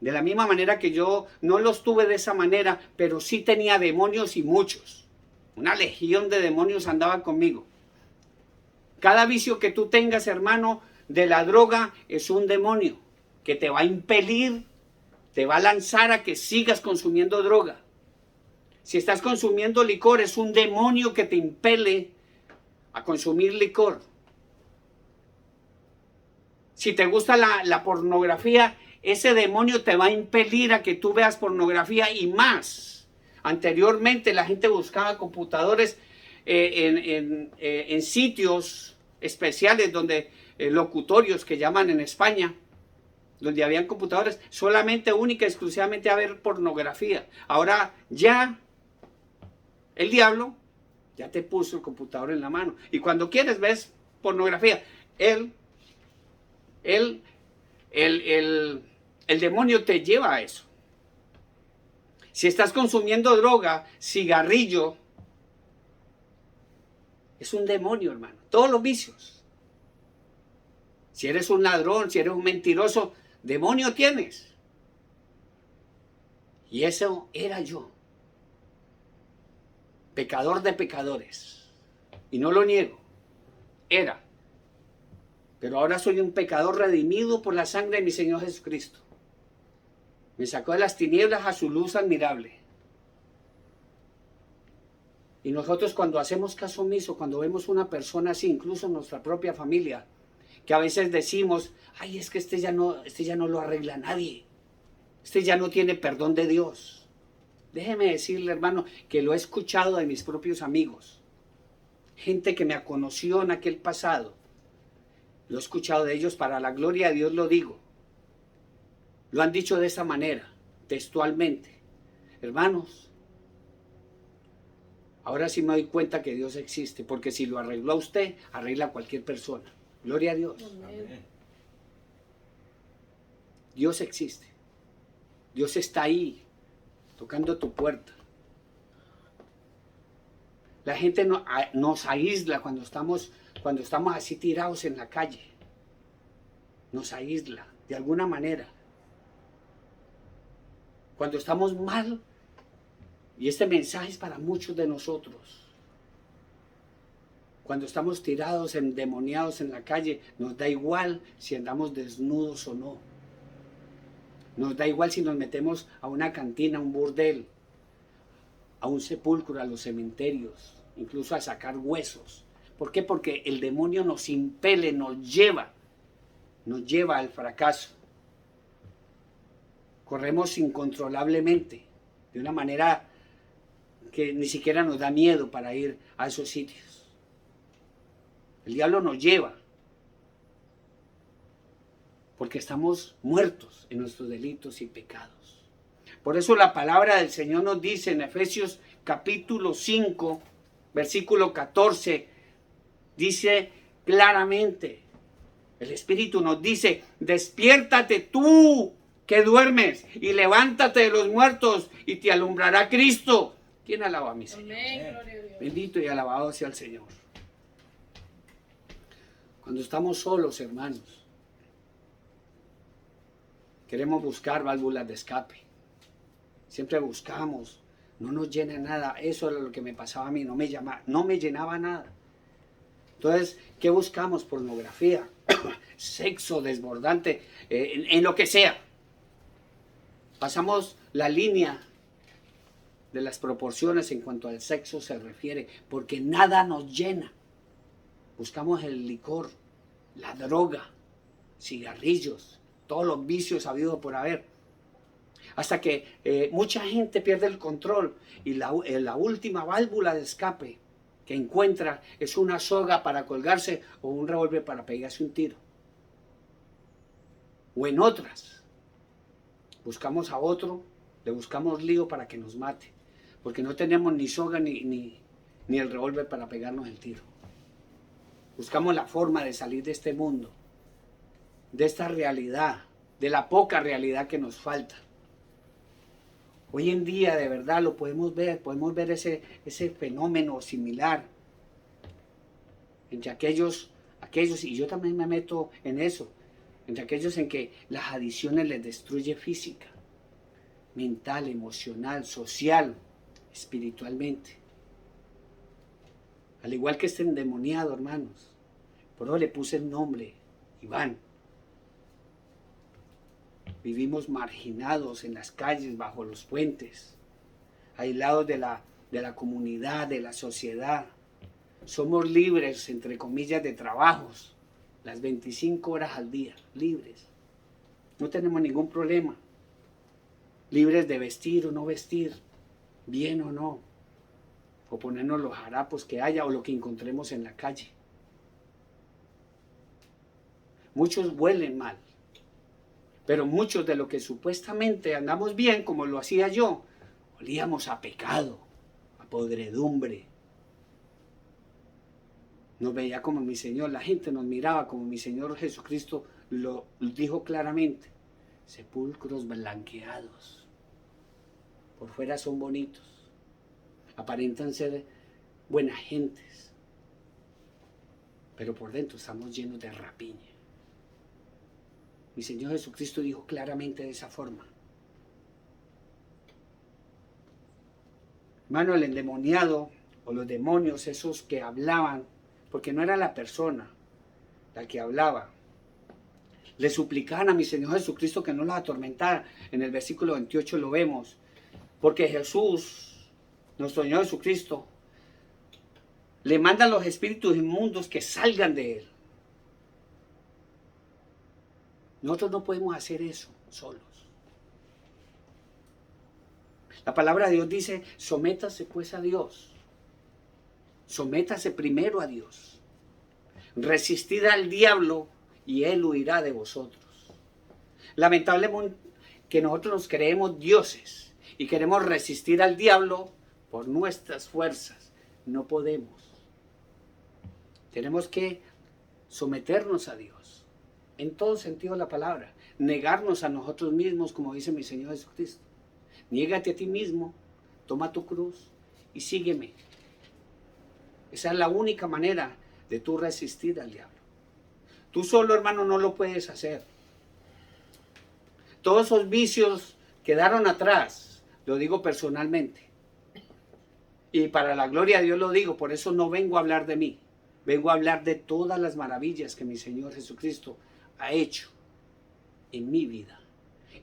S1: de la misma manera que yo no los tuve de esa manera, pero sí tenía demonios y muchos. Una legión de demonios andaba conmigo. Cada vicio que tú tengas, hermano, de la droga es un demonio que te va a impelir, te va a lanzar a que sigas consumiendo droga. Si estás consumiendo licor, es un demonio que te impele a consumir licor. Si te gusta la pornografía, ese demonio te va a impelir a que tú veas pornografía y más. Anteriormente la gente buscaba computadores en sitios especiales donde locutorios que llaman en España, donde habían computadores solamente, única y exclusivamente a ver pornografía. Ahora ya el diablo ya te puso el computador en la mano y cuando quieres ves pornografía. El demonio te lleva a eso. Si estás consumiendo droga, cigarrillo, es un demonio, hermano. Todos los vicios. Si eres un ladrón, si eres un mentiroso, demonio tienes. Y eso era yo. Pecador de pecadores. Y no lo niego. Era. Pero ahora soy un pecador redimido por la sangre de mi Señor Jesucristo. Me sacó de las tinieblas a su luz admirable. Y nosotros cuando hacemos caso omiso, cuando vemos una persona así, incluso en nuestra propia familia, que a veces decimos, ay, es que este ya no lo arregla nadie. Este ya no tiene perdón de Dios. Déjeme decirle, hermano, que lo he escuchado de mis propios amigos. Gente que me conoció en aquel pasado. Lo he escuchado de ellos, para la gloria de Dios lo digo. Lo han dicho de esa manera, textualmente. Hermanos, ahora sí me doy cuenta que Dios existe, porque si lo arregló a usted, arregla a cualquier persona. Gloria a Dios.
S2: Amén.
S1: Dios existe. Dios está ahí, tocando tu puerta. La gente nos aísla cuando estamos así tirados en la calle. Nos aísla de alguna manera. Cuando estamos mal, y este mensaje es para muchos de nosotros. Cuando estamos tirados, endemoniados en la calle, nos da igual si andamos desnudos o no. Nos da igual si nos metemos a una cantina, a un burdel, a un sepulcro, a los cementerios, incluso a sacar huesos. ¿Por qué? Porque el demonio nos impele, nos lleva al fracaso. Corremos incontrolablemente, de una manera que ni siquiera nos da miedo para ir a esos sitios. El diablo nos lleva, porque estamos muertos en nuestros delitos y pecados. Por eso la palabra del Señor nos dice en Efesios capítulo 5, versículo 14, dice claramente, el Espíritu nos dice, despiértate tú que duermes y levántate de los muertos y te alumbrará Cristo. ¿Quién alaba a mi Señor? Amén. Bendito y alabado sea el Señor. Cuando estamos solos, hermanos, queremos buscar válvulas de escape. Siempre buscamos, no nos llena nada. Eso era lo que me pasaba a mí, no me llenaba nada. Entonces, ¿qué buscamos? Pornografía, sexo desbordante, en lo que sea. Pasamos la línea de las proporciones en cuanto al sexo se refiere, porque nada nos llena. Buscamos el licor, la droga, cigarrillos, todos los vicios habidos por haber. Hasta que mucha gente pierde el control y la última válvula de escape que encuentra es una soga para colgarse o un revólver para pegarse un tiro. O en otras, buscamos a otro, le buscamos lío para que nos mate, porque no tenemos ni soga ni el revólver para pegarnos el tiro. Buscamos la forma de salir de este mundo, de esta realidad, de la poca realidad que nos falta. Hoy en día de verdad lo podemos ver ese fenómeno similar entre aquellos, y yo también me meto en eso, entre aquellos en que las adicciones les destruye física, mental, emocional, social, espiritualmente. Al igual que este endemoniado, hermanos. Por eso le puse el nombre, Iván. Vivimos marginados en las calles, bajo los puentes, aislados de la comunidad, de la sociedad. Somos libres, entre comillas, de trabajos, las 25 horas al día, libres. No tenemos ningún problema. Libres de vestir o no vestir, bien o no, o ponernos los harapos que haya o lo que encontremos en la calle. Muchos huelen mal, pero muchos de lo que supuestamente andamos bien, como lo hacía yo, olíamos a pecado, a podredumbre. Nos veía como mi Señor, la gente nos miraba como mi Señor Jesucristo lo dijo claramente, sepulcros blanqueados. Por fuera son bonitos, aparentan ser buenas gentes, pero por dentro estamos llenos de rapiña. Mi Señor Jesucristo dijo claramente de esa forma. Hermano, el endemoniado o los demonios, esos que hablaban, porque no era la persona la que hablaba, le suplicaban a mi Señor Jesucristo que no los atormentara. En el versículo 28 lo vemos, porque Jesús, nuestro Señor Jesucristo, le manda a los espíritus inmundos que salgan de él. Nosotros no podemos hacer eso solos. La palabra de Dios dice, sométase pues a Dios. Sométase primero a Dios. Resistid al diablo y él huirá de vosotros. Lamentablemente que nosotros nos creemos dioses y queremos resistir al diablo por nuestras fuerzas. No podemos. Tenemos que someternos a Dios. en todo sentido de la palabra. Negarnos a nosotros mismos, como dice mi Señor Jesucristo. Niégate a ti mismo, toma tu cruz y sígueme. Esa es la única manera de tú resistir al diablo. Tú solo, hermano, no lo puedes hacer. Todos esos vicios quedaron atrás, lo digo personalmente. Y para la gloria de Dios lo digo, por eso no vengo a hablar de mí. Vengo a hablar de todas las maravillas que mi Señor Jesucristo ha hecho en mi vida.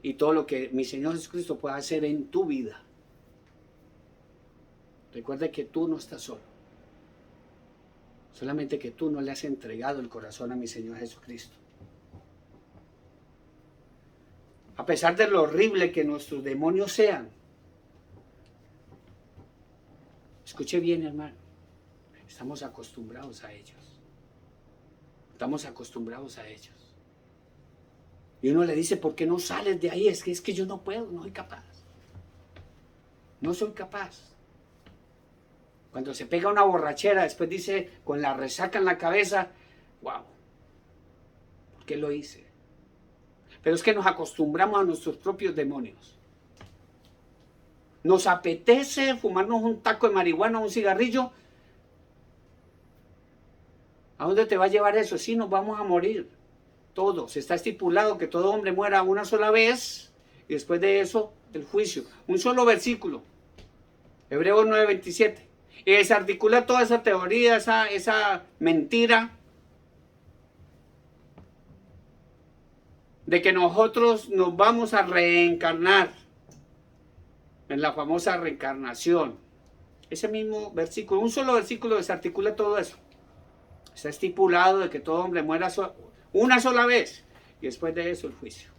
S1: Y todo lo que mi Señor Jesucristo puede hacer en tu vida. Recuerda que tú no estás solo. Solamente que tú no le has entregado el corazón a mi Señor Jesucristo. A pesar de lo horrible que nuestros demonios sean. Escuche bien, hermano. Estamos acostumbrados a ellos. Estamos acostumbrados a ellos. Y uno le dice, ¿por qué no sales de ahí? Es que yo no puedo, no soy capaz. No soy capaz. Cuando se pega una borrachera, después dice, con la resaca en la cabeza, wow, ¿por qué lo hice? Pero es que nos acostumbramos a nuestros propios demonios. Nos apetece fumarnos un taco de marihuana o un cigarrillo. ¿A dónde te va a llevar eso? Sí, nos vamos a morir. Todos. Está estipulado que todo hombre muera una sola vez y después de eso el juicio. Un solo versículo. Hebreos 9:27. Y desarticula toda esa teoría, esa mentira de que nosotros nos vamos a reencarnar en la famosa reencarnación. Ese mismo versículo, un solo versículo desarticula todo eso. Está estipulado de que todo hombre muera una sola vez y después de eso el juicio.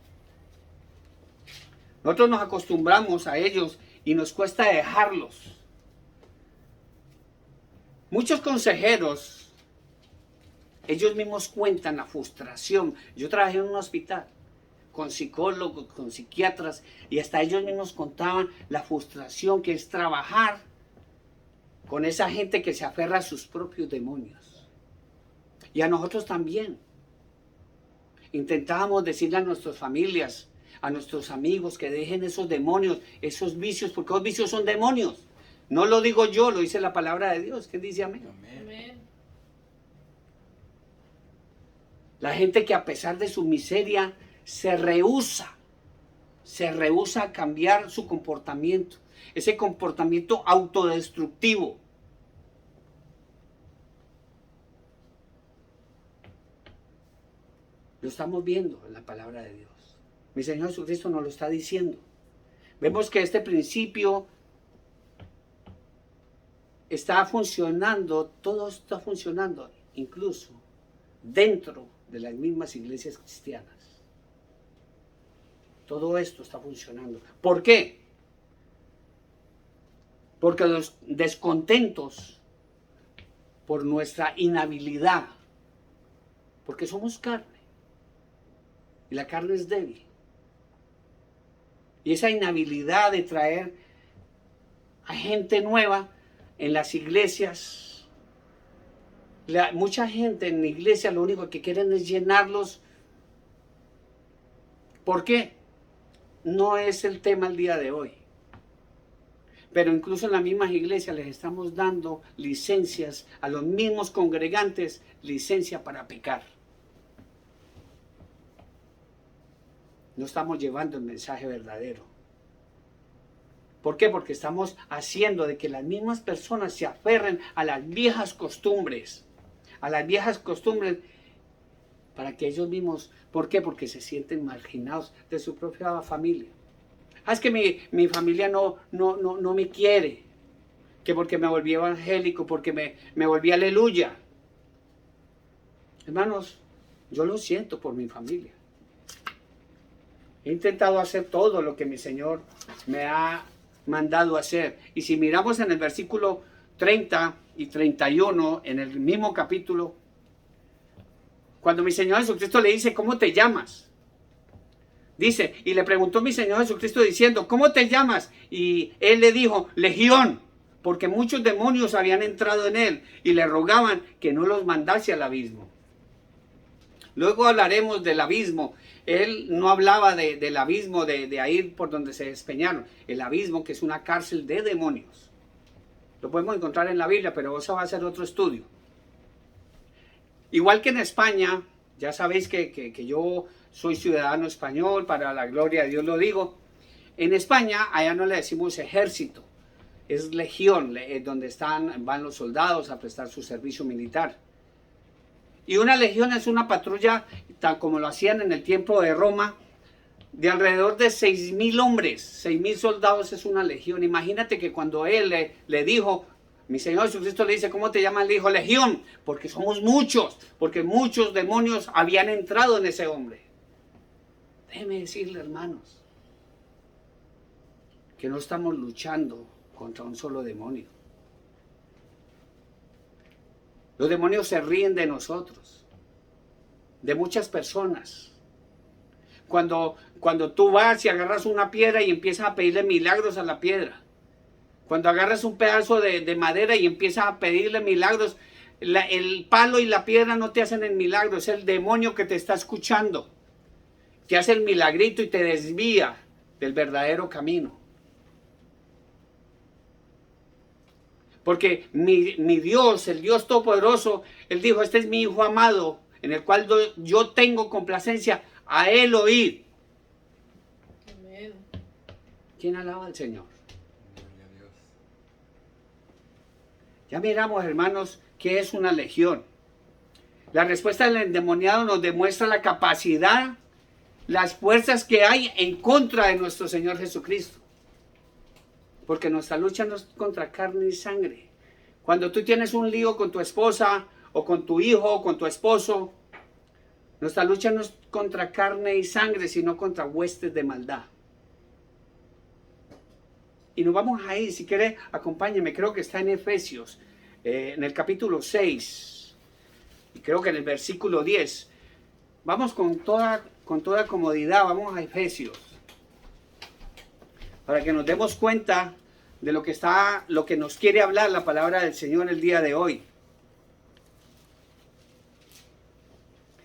S1: Nosotros nos acostumbramos a ellos y nos cuesta dejarlos. Muchos consejeros, ellos mismos cuentan la frustración. Yo trabajé en un hospital con psicólogos, con psiquiatras, y hasta ellos mismos contaban la frustración que es trabajar con esa gente que se aferra a sus propios demonios. Y a nosotros también. Intentábamos decirle a nuestras familias, a nuestros amigos, que dejen esos demonios, esos vicios, porque los vicios son demonios. No lo digo yo, lo dice la palabra de Dios. ¿Quién dice amén? Amén. La gente que a pesar de su miseria se rehúsa a cambiar su comportamiento. Ese comportamiento autodestructivo. Lo estamos viendo en la palabra de Dios. Mi Señor Jesucristo nos lo está diciendo. Vemos que este principio está funcionando, todo está funcionando, incluso dentro de las mismas iglesias cristianas. Todo esto está funcionando. ¿Por qué? Porque los descontentos por nuestra inhabilidad, porque somos carne, y la carne es débil. Y esa inhabilidad de traer a gente nueva en las iglesias, mucha gente en la iglesia lo único que quieren es llenarlos. ¿Por qué? No es el tema el día de hoy. Pero incluso en las mismas iglesias les estamos dando licencias a los mismos congregantes, licencia para pecar. No estamos llevando el mensaje verdadero. ¿Por qué? Porque estamos haciendo de que las mismas personas se aferren a las viejas costumbres. A las viejas costumbres para que ellos mismos... ¿Por qué? Porque se sienten marginados de su propia familia. Es que mi familia no me quiere. Que porque me volví evangélico, porque me volví aleluya. Hermanos, yo lo siento por mi familia. He intentado hacer todo lo que mi Señor me ha mandado hacer. Y si miramos en el versículo 30 y 31, en el mismo capítulo, cuando mi Señor Jesucristo le dice, ¿cómo te llamas? Dice, y le preguntó mi Señor Jesucristo diciendo, ¿cómo te llamas? Y él le dijo, Legión, porque muchos demonios habían entrado en él y le rogaban que no los mandase al abismo. Luego hablaremos del abismo. Él no hablaba del abismo de ahí por donde se despeñaron. El abismo, que es una cárcel de demonios. Lo podemos encontrar en la Biblia, pero eso va a ser otro estudio. Igual que en España, ya sabéis que yo soy ciudadano español, para la gloria de Dios lo digo. En España, allá no le decimos ejército, es legión, donde van los soldados a prestar su servicio militar. Y una legión es una patrulla, tal como lo hacían en el tiempo de Roma, de alrededor de 6.000 hombres, 6.000 soldados es una legión. Imagínate que cuando él le dijo, mi Señor Jesucristo le dice, ¿cómo te llaman? Le dijo, legión, porque somos muchos, porque muchos demonios habían entrado en ese hombre. Déjeme decirle, hermanos, que no estamos luchando contra un solo demonio. Los demonios se ríen de nosotros, de muchas personas. Cuando tú vas y agarras una piedra y empiezas a pedirle milagros a la piedra. Cuando agarras un pedazo de madera y empiezas a pedirle milagros, el palo y la piedra no te hacen el milagro, es el demonio que te está escuchando. Te hace el milagrito y te desvía del verdadero camino. Porque mi Dios, el Dios Todopoderoso, Él dijo, este es mi Hijo amado, en el cual yo tengo complacencia, a Él oír.
S2: Amén.
S1: ¿Quién alaba al Señor? Ya miramos, hermanos, qué es una legión. La respuesta del endemoniado nos demuestra la capacidad, las fuerzas que hay en contra de nuestro Señor Jesucristo. Porque nuestra lucha no es contra carne y sangre. Cuando tú tienes un lío con tu esposa, o con tu hijo, o con tu esposo, nuestra lucha no es contra carne y sangre, sino contra huestes de maldad. Y nos vamos a ir, si quiere, acompáñeme, creo que está en Efesios, en el capítulo 6, y creo que en el versículo 10. Vamos con toda comodidad, vamos a Efesios, para que nos demos cuenta de lo que nos quiere hablar la palabra del Señor el día de hoy.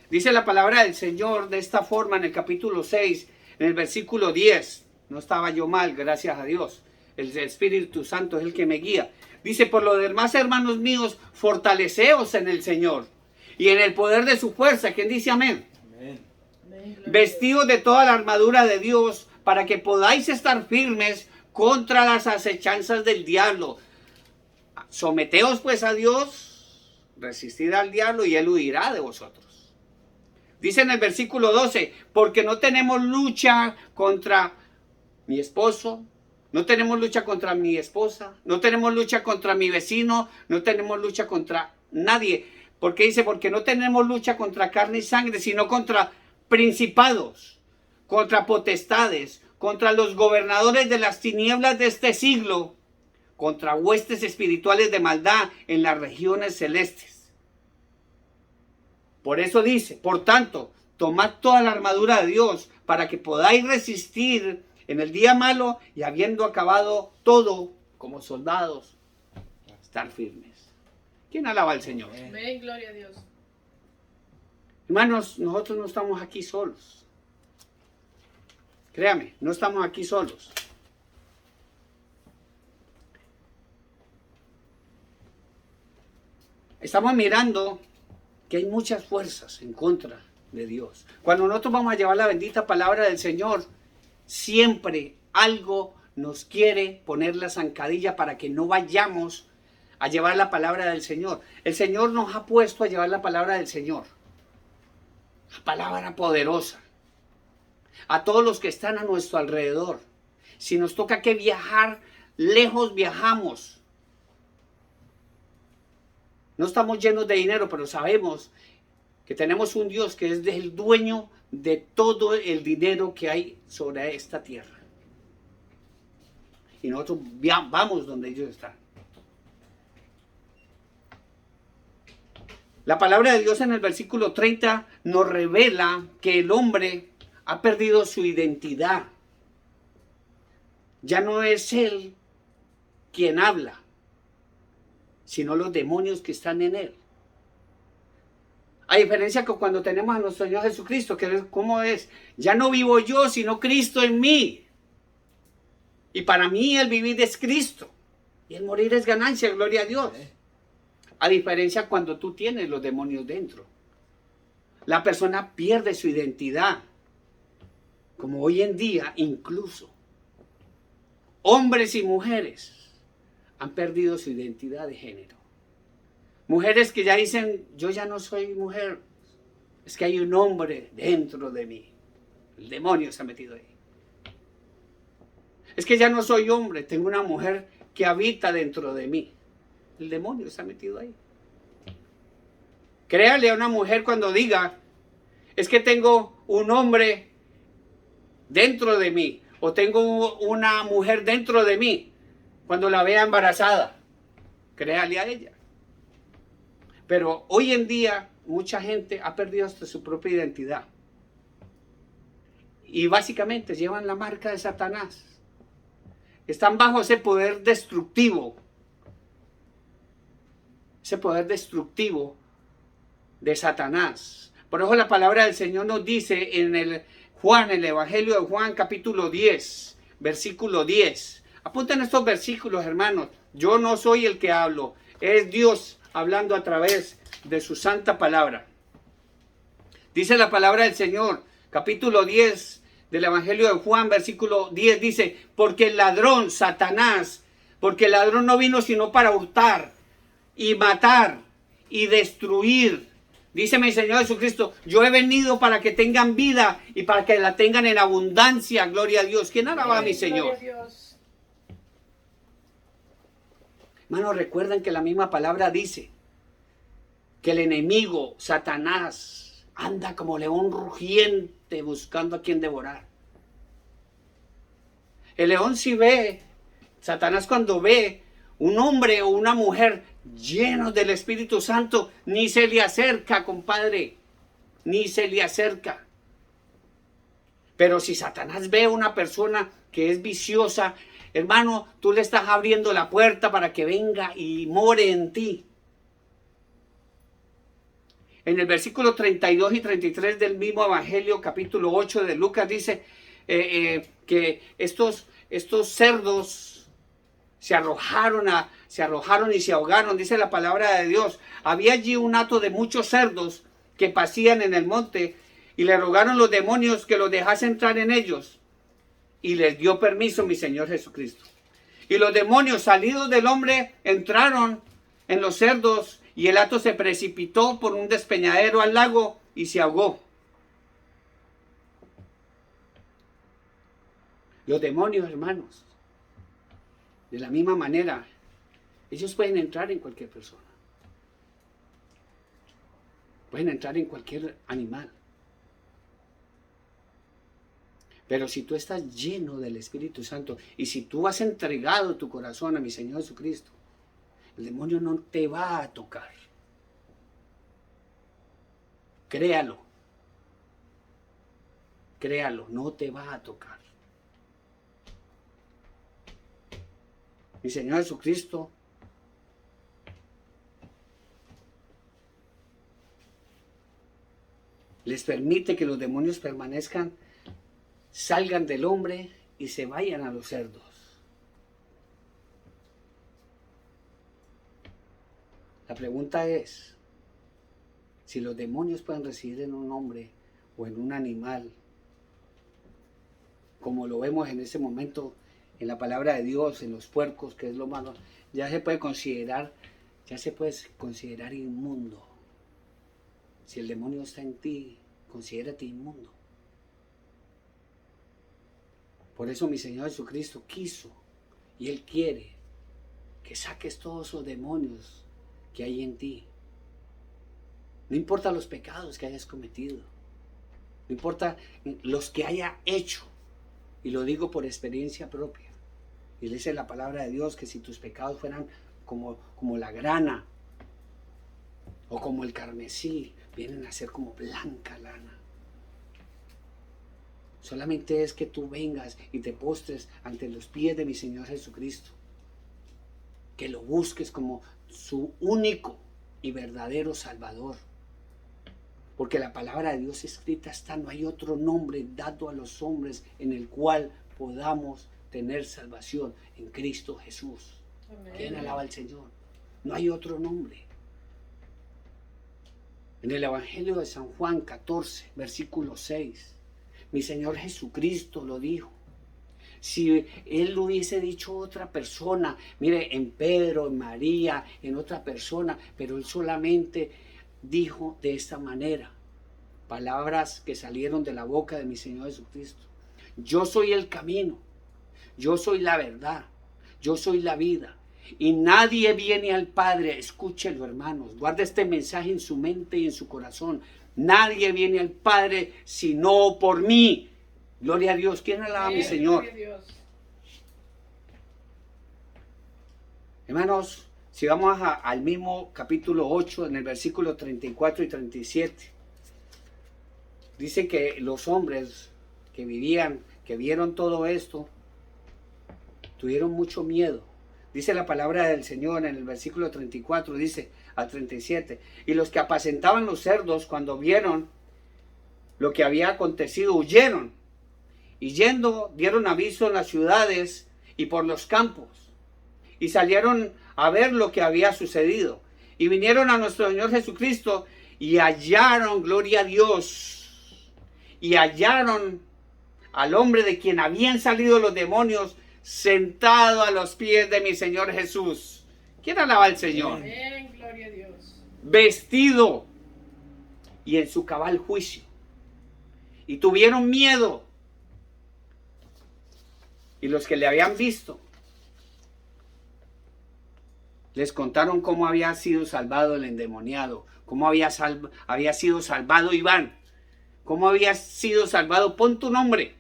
S1: Dice la palabra del Señor de esta forma en el capítulo 6, en el versículo 10. No estaba yo mal, gracias a Dios. El Espíritu Santo es el que me guía. Dice, por lo demás, hermanos míos, fortaleceos en el Señor y en el poder de su fuerza. ¿Quién dice amén?
S2: Amén.
S1: Vestidos de toda la armadura de Dios, para que podáis estar firmes contra las acechanzas del diablo. Someteos pues a Dios, resistid al diablo y él huirá de vosotros. Dice en el versículo 12, porque no tenemos lucha contra mi esposo, no tenemos lucha contra mi esposa, no tenemos lucha contra mi vecino, no tenemos lucha contra nadie. Porque dice, porque no tenemos lucha contra carne y sangre, sino contra principados, contra potestades, contra los gobernadores de las tinieblas de este siglo, contra huestes espirituales de maldad en las regiones celestes. Por eso dice, por tanto, tomad toda la armadura de Dios para que podáis resistir en el día malo y habiendo acabado todo como soldados, estar firmes. ¿Quién alaba al Señor?
S2: Amén, gloria a Dios.
S1: Hermanos, nosotros no estamos aquí solos. Créame, no estamos aquí solos. Estamos mirando que hay muchas fuerzas en contra de Dios. Cuando nosotros vamos a llevar la bendita palabra del Señor, siempre algo nos quiere poner la zancadilla para que no vayamos a llevar la palabra del Señor. El Señor nos ha puesto a llevar la palabra del Señor. La palabra poderosa. A todos los que están a nuestro alrededor. Si nos toca que viajar, lejos viajamos. No estamos llenos de dinero, pero sabemos que tenemos un Dios que es el dueño de todo el dinero que hay sobre esta tierra. Y nosotros vamos donde ellos están. La palabra de Dios en el versículo 30 nos revela que el hombre ha perdido su identidad. Ya no es él quien habla, sino los demonios que están en él. A diferencia que cuando tenemos a nuestro Señor Jesucristo, que ¿cómo es? Ya no vivo yo, sino Cristo en mí. Y para mí el vivir es Cristo. Y el morir es ganancia, gloria a Dios. A diferencia cuando tú tienes los demonios dentro. La persona pierde su identidad. Como hoy en día, incluso, hombres y mujeres han perdido su identidad de género. Mujeres que ya dicen, yo ya no soy mujer, es que hay un hombre dentro de mí. El demonio se ha metido ahí. Es que ya no soy hombre, tengo una mujer que habita dentro de mí. El demonio se ha metido ahí. Créale a una mujer cuando diga, es que tengo un hombre dentro de mí, o tengo una mujer dentro de mí, cuando la vea embarazada. Créale a ella. Pero hoy en día mucha gente ha perdido hasta su propia identidad. Y básicamente llevan la marca de Satanás. Están bajo ese poder destructivo. Ese poder destructivo de Satanás. Por eso la palabra del Señor nos dice en el Evangelio de Juan capítulo 10, versículo 10. Apunten estos versículos, hermanos. Yo no soy el que hablo, es Dios hablando a través de su santa palabra. Dice la palabra del Señor, capítulo 10 del Evangelio de Juan, versículo 10, dice, porque el ladrón, Satanás, porque el ladrón no vino sino para hurtar y matar y destruir. Dice mi Señor Jesucristo, yo he venido para que tengan vida y para que la tengan en abundancia, gloria a Dios. ¿Quién alaba a mi Señor?
S2: Gloria a Dios.
S1: Hermanos, recuerden que la misma palabra dice que el enemigo, Satanás, anda como león rugiente buscando a quien devorar. El león sí ve, Satanás cuando ve un hombre o una mujer llenos del Espíritu Santo, ni se le acerca, compadre, ni se le acerca. Pero si Satanás ve a una persona que es viciosa, hermano, tú le estás abriendo la puerta para que venga y more en ti. En el versículo 32 y 33 del mismo Evangelio, capítulo 8 de Lucas, dice que estos cerdos se arrojaron y se ahogaron, dice la palabra de Dios. Había allí un hato de muchos cerdos que pasían en el monte y le rogaron los demonios que los dejase entrar en ellos. Y les dio permiso mi Señor Jesucristo. Y los demonios salidos del hombre entraron en los cerdos y el hato se precipitó por un despeñadero al lago y se ahogó. Los demonios, hermanos, de la misma manera, ellos pueden entrar en cualquier persona. Pueden entrar en cualquier animal. Pero si tú estás lleno del Espíritu Santo y si tú has entregado tu corazón a mi Señor Jesucristo, el demonio no te va a tocar. Créalo. Créalo, no te va a tocar. Mi Señor Jesucristo les permite que los demonios permanezcan, salgan del hombre y se vayan a los cerdos. La pregunta es, si los demonios pueden residir en un hombre o en un animal, como lo vemos en ese momento en la palabra de Dios, en los puercos, que es lo malo, ya se puede considerar inmundo. Si el demonio está en ti, considérate inmundo. Por eso mi Señor Jesucristo quiso y Él quiere que saques todos esos demonios que hay en ti. No importa los pecados que hayas cometido, no importa los que haya hecho, y lo digo por experiencia propia. Y dice la palabra de Dios que si tus pecados fueran como la grana o como el carmesí, vienen a ser como blanca lana. Solamente es que tú vengas y te postres ante los pies de mi Señor Jesucristo. Que lo busques como su único y verdadero Salvador. Porque la palabra de Dios escrita está, no hay otro nombre dado a los hombres en el cual podamos tener salvación en Cristo Jesús.
S2: Amén.
S1: ¿Quién alaba al Señor? No hay otro nombre. En el Evangelio de San Juan 14, versículo 6, mi Señor Jesucristo lo dijo. Si Él lo hubiese dicho otra persona, mire, en Pedro, en María, en otra persona, pero Él solamente dijo de esta manera, palabras que salieron de la boca de mi Señor Jesucristo. Yo soy el camino, yo soy la verdad, yo soy la vida. Y nadie viene al Padre, escúchelo hermanos, guarda este mensaje en su mente y en su corazón. Nadie viene al Padre sino por mí. Gloria a Dios. ¿Quién alaba a mi Señor?
S2: Gloria a Dios.
S1: Hermanos, si vamos al mismo capítulo 8, en el versículo 34 y 37, dice que los hombres que vivían, que vieron todo esto, tuvieron mucho miedo. Dice la palabra del Señor en el versículo 34, dice al 37, y los que apacentaban los cerdos cuando vieron lo que había acontecido, huyeron, y yendo dieron aviso en las ciudades y por los campos, y salieron a ver lo que había sucedido, y vinieron a nuestro Señor Jesucristo, y hallaron, gloria a Dios, y hallaron al hombre de quien habían salido los demonios, sentado a los pies de mi Señor Jesús. ¿Quién alaba al Señor?
S2: Amén, gloria a Dios.
S1: Vestido y en su cabal juicio. Y tuvieron miedo. Y los que le habían visto les contaron cómo había sido salvado el endemoniado, cómo había sido salvado Iván, cómo había sido salvado, pon tu nombre.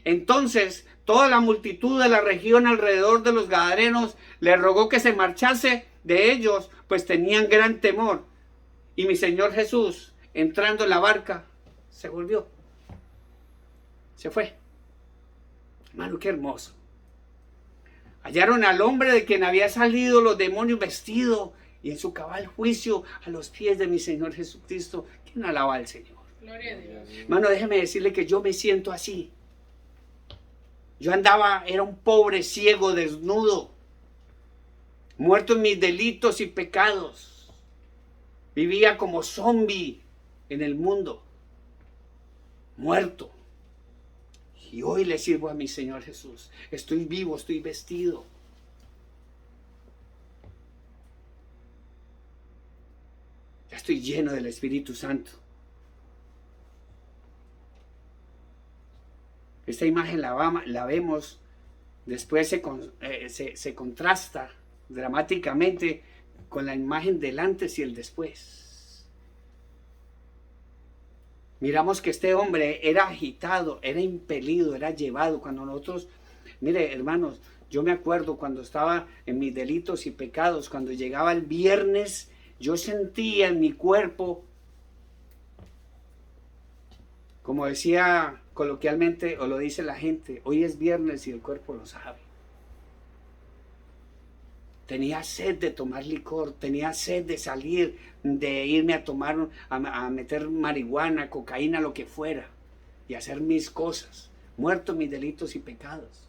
S1: Entonces toda la multitud de la región alrededor de los gadarenos le rogó que se marchase de ellos, pues tenían gran temor. Y mi Señor Jesús, entrando en la barca, se volvió. Se fue. Hermano, qué hermoso. Hallaron al hombre de quien había salido los demonios vestido y en su cabal juicio a los pies de mi Señor Jesucristo. ¿Quién alaba al Señor?
S2: Gloria a Dios.
S1: Hermano, déjeme decirle que yo me siento así. Yo andaba, era un pobre ciego, desnudo, muerto en mis delitos y pecados. Vivía como zombie en el mundo, muerto. Y hoy le sirvo a mi Señor Jesús. Estoy vivo, estoy vestido. Ya estoy lleno del Espíritu Santo. Esta imagen la vemos, después se contrasta dramáticamente con la imagen del antes y el después. Miramos que este hombre era agitado, era impelido, era llevado. Cuando nosotros, mire hermanos, yo me acuerdo cuando estaba en mis delitos y pecados, cuando llegaba el viernes, yo sentía en mi cuerpo, como decía coloquialmente, o lo dice la gente, hoy es viernes y el cuerpo lo sabe. Tenía sed de tomar licor, tenía sed de salir, de irme a tomar, a meter marihuana, cocaína, lo que fuera, y hacer mis cosas, muerto en mis delitos y pecados.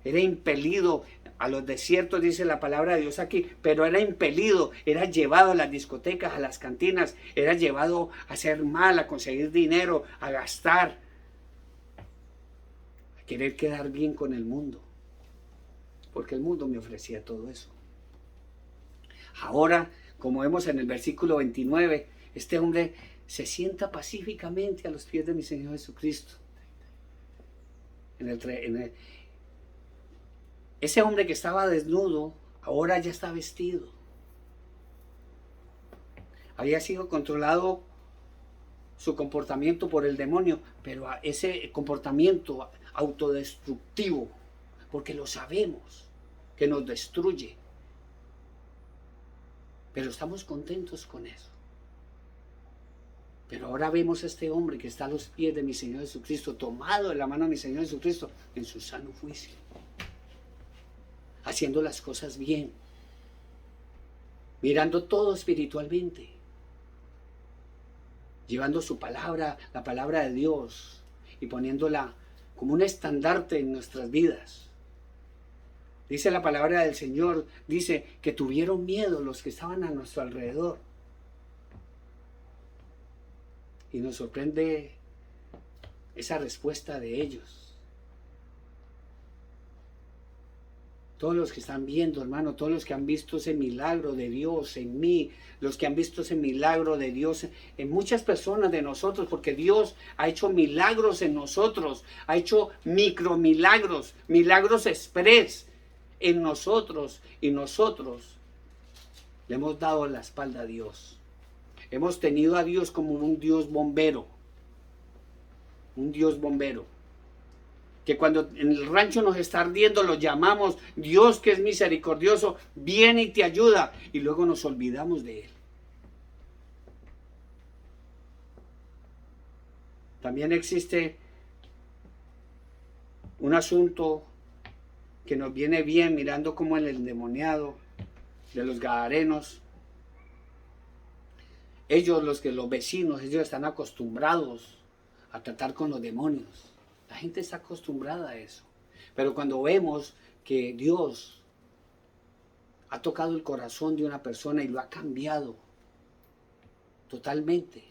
S1: Era impelido a los desiertos, dice la palabra de Dios aquí, pero era impelido, era llevado a las discotecas, a las cantinas, era llevado a hacer mal, a conseguir dinero, a gastar, a querer quedar bien con el mundo, porque el mundo me ofrecía todo eso. Ahora, como vemos en el versículo 29, este hombre se sienta pacíficamente a los pies de mi Señor Jesucristo. Ese hombre que estaba desnudo, ahora ya está vestido. Había sido controlado su comportamiento por el demonio, pero ese comportamiento autodestructivo, porque lo sabemos, que nos destruye. Pero estamos contentos con eso. Pero ahora vemos a este hombre que está a los pies de mi Señor Jesucristo, tomado de la mano de mi Señor Jesucristo, en su sano juicio, haciendo las cosas bien, mirando todo espiritualmente. llevando su palabra, la palabra de Dios, y poniéndola como un estandarte en nuestras vidas. Dice la palabra del Señor, dice que tuvieron miedo los que estaban a nuestro alrededor. Y nos sorprende esa respuesta de ellos. Todos los que están viendo, hermano, todos los que han visto ese milagro de Dios en mí, los que han visto ese milagro de Dios en muchas personas de nosotros, porque Dios ha hecho milagros en nosotros, ha hecho micromilagros, milagros express en nosotros, y nosotros le hemos dado la espalda a Dios. Hemos tenido a Dios como un Dios bombero, un Dios bombero. Que cuando en el rancho nos está ardiendo, lo llamamos, Dios que es misericordioso, viene y te ayuda, y luego nos olvidamos de Él. También existe un asunto que nos viene bien mirando como el endemoniado de los gadarenos. Ellos, los vecinos, ellos están acostumbrados a tratar con los demonios. La gente está acostumbrada a eso. Pero cuando vemos que Dios ha tocado el corazón de una persona y lo ha cambiado totalmente,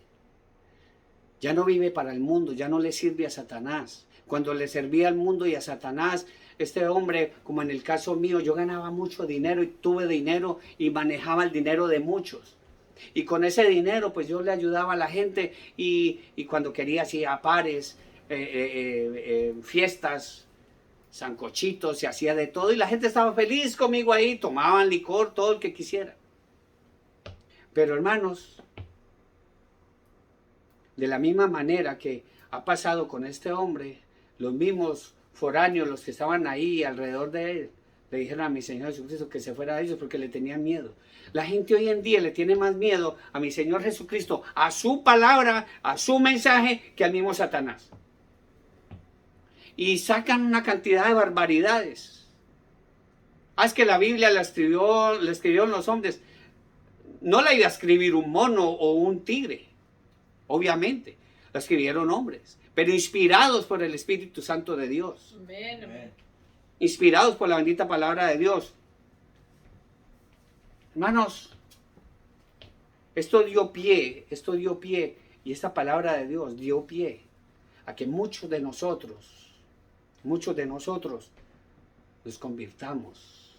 S1: ya no vive para el mundo, ya no le sirve a Satanás. Cuando le servía al mundo y a Satanás, este hombre, como en el caso mío, yo ganaba mucho dinero y tuve dinero y manejaba el dinero de muchos. Y con ese dinero, pues yo le ayudaba a la gente y cuando quería hacía pares, fiestas, sancochitos, se hacía de todo y la gente estaba feliz conmigo ahí, tomaban licor, todo el que quisiera. Pero hermanos, de la misma manera que ha pasado con este hombre, los mismos foráneos, los que estaban ahí alrededor de él, le dijeron a mi Señor Jesucristo que se fuera de ellos porque le tenían miedo. La gente hoy en día le tiene más miedo a mi Señor Jesucristo, a su palabra, a su mensaje, que al mismo Satanás. Y sacan una cantidad de barbaridades. Es que la Biblia la escribieron los hombres. No la iba a escribir un mono o un tigre, obviamente. La escribieron hombres, pero inspirados por el Espíritu Santo de Dios.
S2: Amén, amén.
S1: Inspirados por la bendita palabra de Dios. Hermanos, esto dio pie, y esta palabra de Dios dio pie a que muchos de nosotros nos convirtamos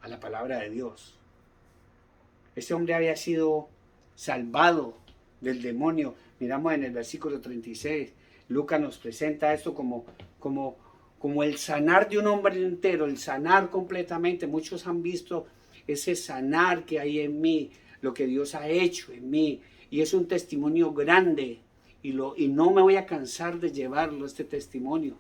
S1: a la palabra de Dios. Este hombre había sido salvado del demonio. Miramos en el versículo 36, Lucas nos presenta esto como el sanar de un hombre entero, el sanar completamente. Muchos han visto ese sanar que hay en mí, lo que Dios ha hecho en mí, y es un testimonio grande, y no me voy a cansar de llevarlo, este testimonio.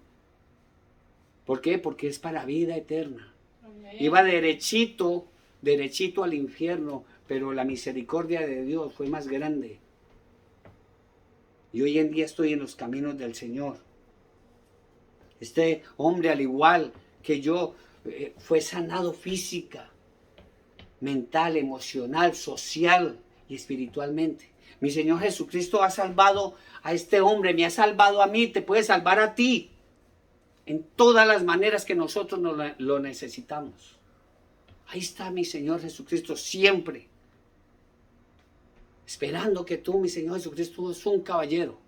S1: ¿Por qué? Porque es para vida eterna. Amén. Iba derechito al infierno, pero la misericordia de Dios fue más grande. Y hoy en día estoy en los caminos del Señor. Este hombre, al igual que yo, fue sanado física, mental, emocional, social y espiritualmente. Mi Señor Jesucristo ha salvado a este hombre, me ha salvado a mí, te puede salvar a ti. En todas las maneras que nosotros lo necesitamos. Ahí está mi Señor Jesucristo siempre. Esperando que tú, mi Señor Jesucristo, es un caballero.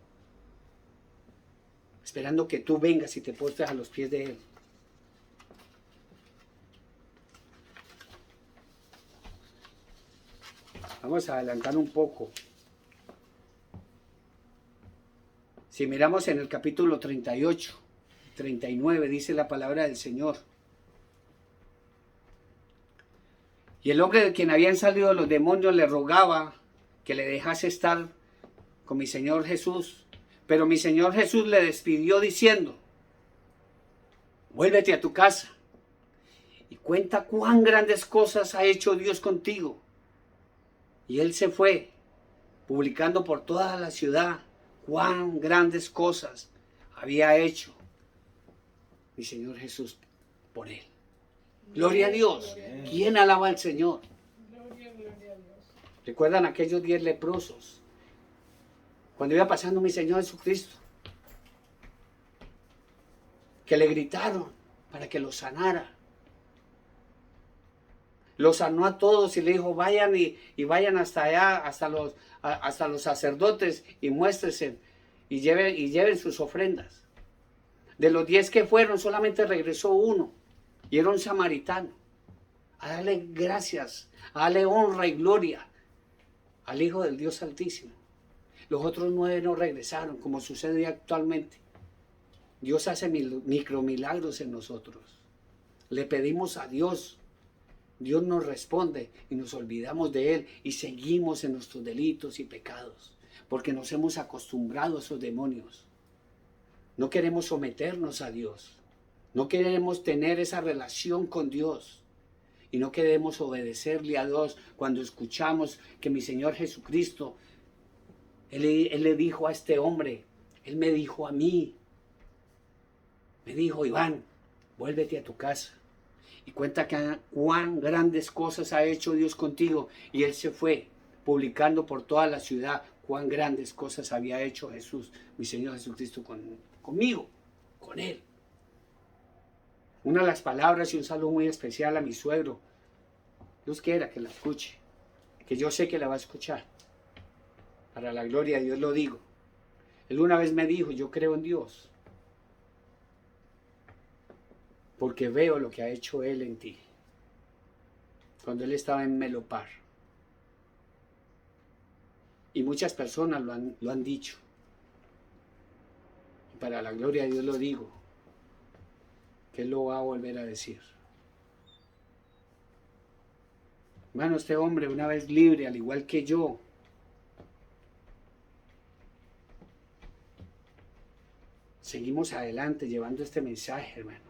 S1: Esperando que tú vengas y te postres a los pies de Él. Vamos a adelantar un poco. Si miramos en el capítulo 38, 39, dice la palabra del Señor. Y el hombre de quien habían salido los demonios le rogaba que le dejase estar con mi Señor Jesús. Pero mi Señor Jesús le despidió diciendo: vuélvete a tu casa y cuenta cuán grandes cosas ha hecho Dios contigo. Y él se fue, publicando por toda la ciudad cuán grandes cosas había hecho mi Señor Jesús por él. Gloria a Dios. ¿Quién alaba al Señor?
S2: Gloria a Dios.
S1: ¿Recuerdan aquellos 10 leprosos Cuando iba pasando mi Señor Jesucristo, que le gritaron para que lo sanara. Los sanó a todos y le dijo, vayan y vayan hasta allá, hasta los sacerdotes y muéstrense y lleven sus ofrendas. De los 10 que fueron, solamente regresó uno y era un samaritano. A darle gracias, a darle honra y gloria al Hijo del Dios Altísimo. Los otros 9 no regresaron, como sucede actualmente. Dios hace micromilagros en nosotros. Le pedimos a Dios. Dios nos responde y nos olvidamos de Él y seguimos en nuestros delitos y pecados, porque nos hemos acostumbrado a esos demonios. No queremos someternos a Dios, no queremos tener esa relación con Dios y no queremos obedecerle a Dios cuando escuchamos que mi Señor Jesucristo, Él le dijo a este hombre, Él me dijo a mí, me dijo, Iván, vuélvete a tu casa. Y cuenta cuán grandes cosas ha hecho Dios contigo. Y él se fue publicando por toda la ciudad cuán grandes cosas había hecho Jesús, mi Señor Jesucristo, conmigo, con él. Una de las palabras y un saludo muy especial a mi suegro. Dios quiera que la escuche, que yo sé que la va a escuchar. Para la gloria de Dios lo digo. Él una vez me dijo, yo creo en Dios, porque veo lo que ha hecho Él en ti. Cuando Él estaba en Melopar. Y muchas personas lo han dicho. Y para la gloria de Dios lo digo, que Él lo va a volver a decir. Hermano, este hombre una vez libre, al igual que yo, seguimos adelante llevando este mensaje, hermano.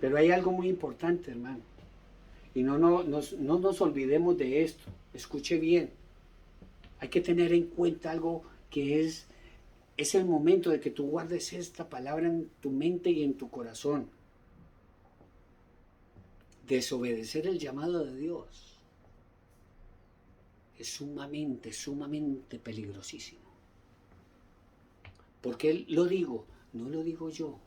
S1: Pero hay algo muy importante, hermano. Y no nos olvidemos de esto. Escuche bien. Hay que tener en cuenta algo que es el momento de que tú guardes esta palabra en tu mente y en tu corazón. Desobedecer el llamado de Dios es sumamente peligrosísimo. ¿Por qué lo digo? No lo digo yo.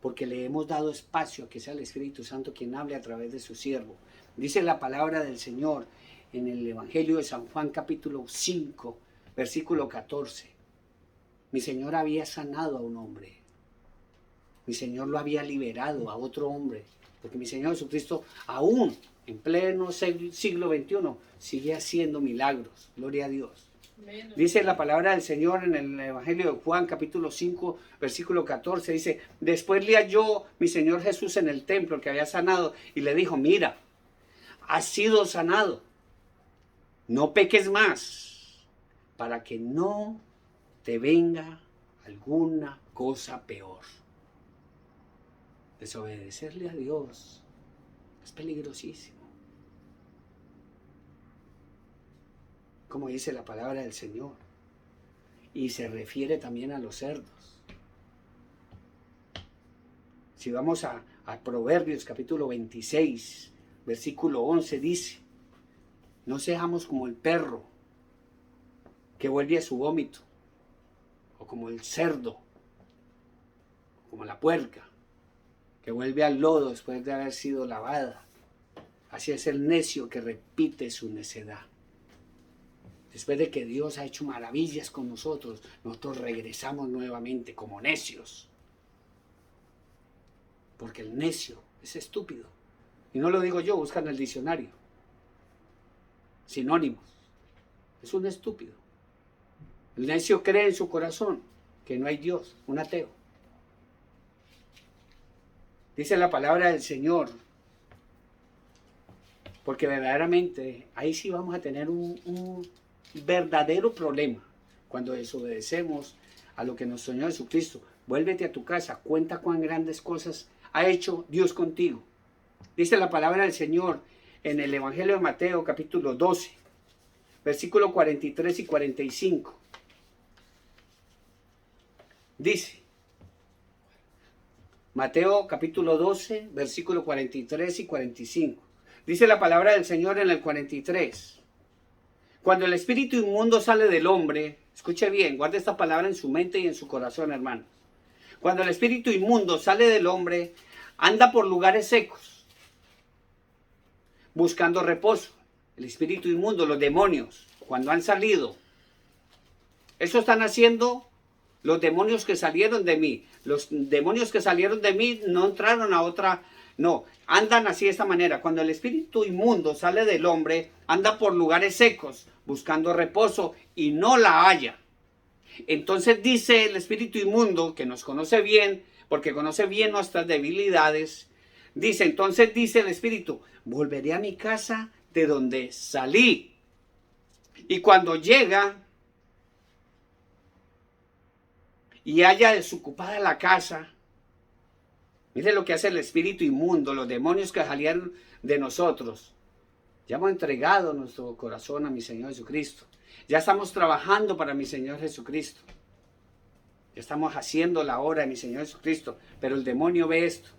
S1: Porque le hemos dado espacio a que sea el Espíritu Santo quien hable a través de su siervo. Dice la palabra del Señor en el Evangelio de San Juan capítulo 5, versículo 14. Mi Señor había sanado a un hombre. Mi Señor lo había liberado a otro hombre. Porque mi Señor Jesucristo aún en pleno siglo XXI sigue haciendo milagros. Gloria a Dios. Dice la palabra del Señor en el Evangelio de Juan capítulo 5 versículo 14, dice, después le halló mi Señor Jesús en el templo que había sanado y le dijo, mira, has sido sanado, no peques más, para que no te venga alguna cosa peor. Desobedecerle a Dios es peligrosísimo. Como dice la palabra del Señor. Y se refiere también a los cerdos. Si vamos a Proverbios capítulo 26, versículo 11, dice, no seamos como el perro que vuelve a su vómito, o como el cerdo, como la puerca, que vuelve al lodo después de haber sido lavada. Así es el necio que repite su necedad. Después de que Dios ha hecho maravillas con nosotros, nosotros regresamos nuevamente como necios. Porque el necio es estúpido. Y no lo digo yo, buscan en el diccionario. Sinónimos. Es un estúpido. El necio cree en su corazón que no hay Dios, un ateo. Dice la palabra del Señor. Porque verdaderamente ahí sí vamos a tener un verdadero problema cuando desobedecemos a lo que nos soñó Jesucristo. Vuélvete a tu casa, cuenta cuán grandes cosas ha hecho Dios contigo. Dice la palabra del Señor en el Evangelio de Mateo capítulo 12, versículos 43 y 45. Dice, Mateo capítulo 12, versículos 43 y 45. Dice la palabra del Señor en el 43. Cuando el espíritu inmundo sale del hombre, Escuche bien, guarde esta palabra en su mente y en su corazón, hermano. Cuando el espíritu inmundo sale del hombre, anda por lugares secos, buscando reposo. El espíritu inmundo, los demonios, cuando han salido, eso están haciendo los demonios que salieron de mí. Los demonios que salieron de mí no entraron a otra, no, andan así de esta manera. Cuando el espíritu inmundo sale del hombre, anda por lugares secos, buscando reposo y no la halla. Entonces dice el espíritu inmundo, que nos conoce bien, porque conoce bien nuestras debilidades, entonces dice el espíritu, volveré a mi casa de donde salí. Y cuando llega y haya desocupada la casa, mire lo que hace el espíritu inmundo, los demonios que salieron de nosotros. Ya hemos entregado nuestro corazón a mi Señor Jesucristo. Ya estamos trabajando para mi Señor Jesucristo. Ya estamos haciendo la obra de mi Señor Jesucristo. Pero el demonio ve esto.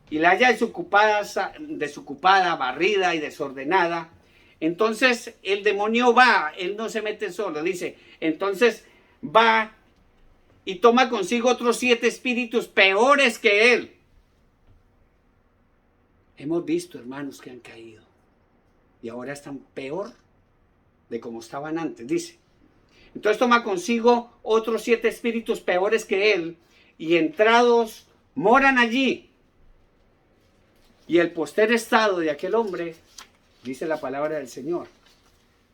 S1: Y la haya desocupada, barrida y desordenada. Entonces el demonio va, él no se mete solo, dice. Entonces va y toma consigo otros 7 espíritus peores que él. Hemos visto, hermanos, que han caído. Y ahora están peor de como estaban antes, dice. Entonces toma consigo otros 7 espíritus peores que él, y entrados moran allí. Y el postrer estado de aquel hombre, dice la palabra del Señor,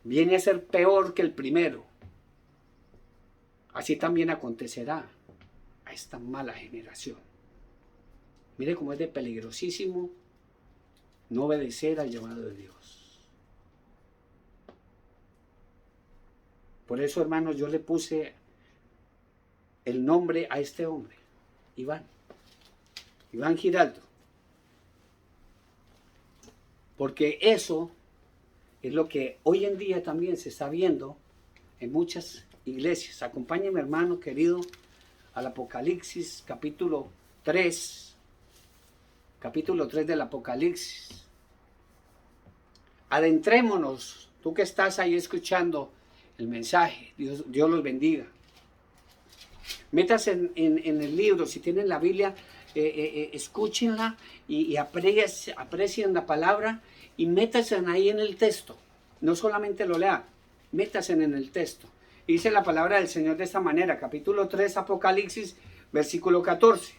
S1: viene a ser peor que el primero. Así también acontecerá a esta mala generación. Mire cómo es de peligrosísimo no obedecer al llamado de Dios. Por eso, hermanos, yo le puse el nombre a este hombre, Iván Giraldo. Porque eso es lo que hoy en día también se está viendo en muchas iglesias. Acompáñeme, hermano querido, al Apocalipsis capítulo 3. Capítulo 3 del Apocalipsis. Adentrémonos, tú que estás ahí escuchando el mensaje, Dios los bendiga. Métase en el libro, si tienen la Biblia, escúchenla y aprecien la palabra y métanse ahí en el texto. No solamente lo lean, métanse en el texto. Dice la palabra del Señor de esta manera, capítulo 3, Apocalipsis, versículo 14.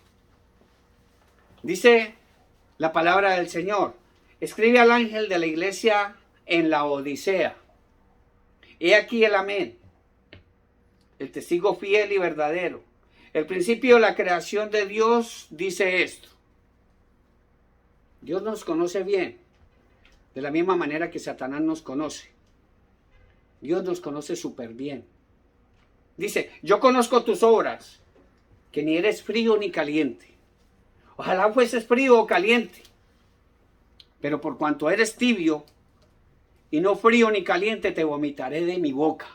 S1: Dice la palabra del Señor, escribe al ángel de la iglesia en la Odisea. He aquí el amén, el testigo fiel y verdadero. El principio de la creación de Dios dice esto. Dios nos conoce bien, de la misma manera que Satanás nos conoce. Dios nos conoce súper bien. Dice, yo conozco tus obras, que ni eres frío ni caliente. Ojalá fueses frío o caliente. Pero por cuanto eres tibio y no frío ni caliente, te vomitaré de mi boca.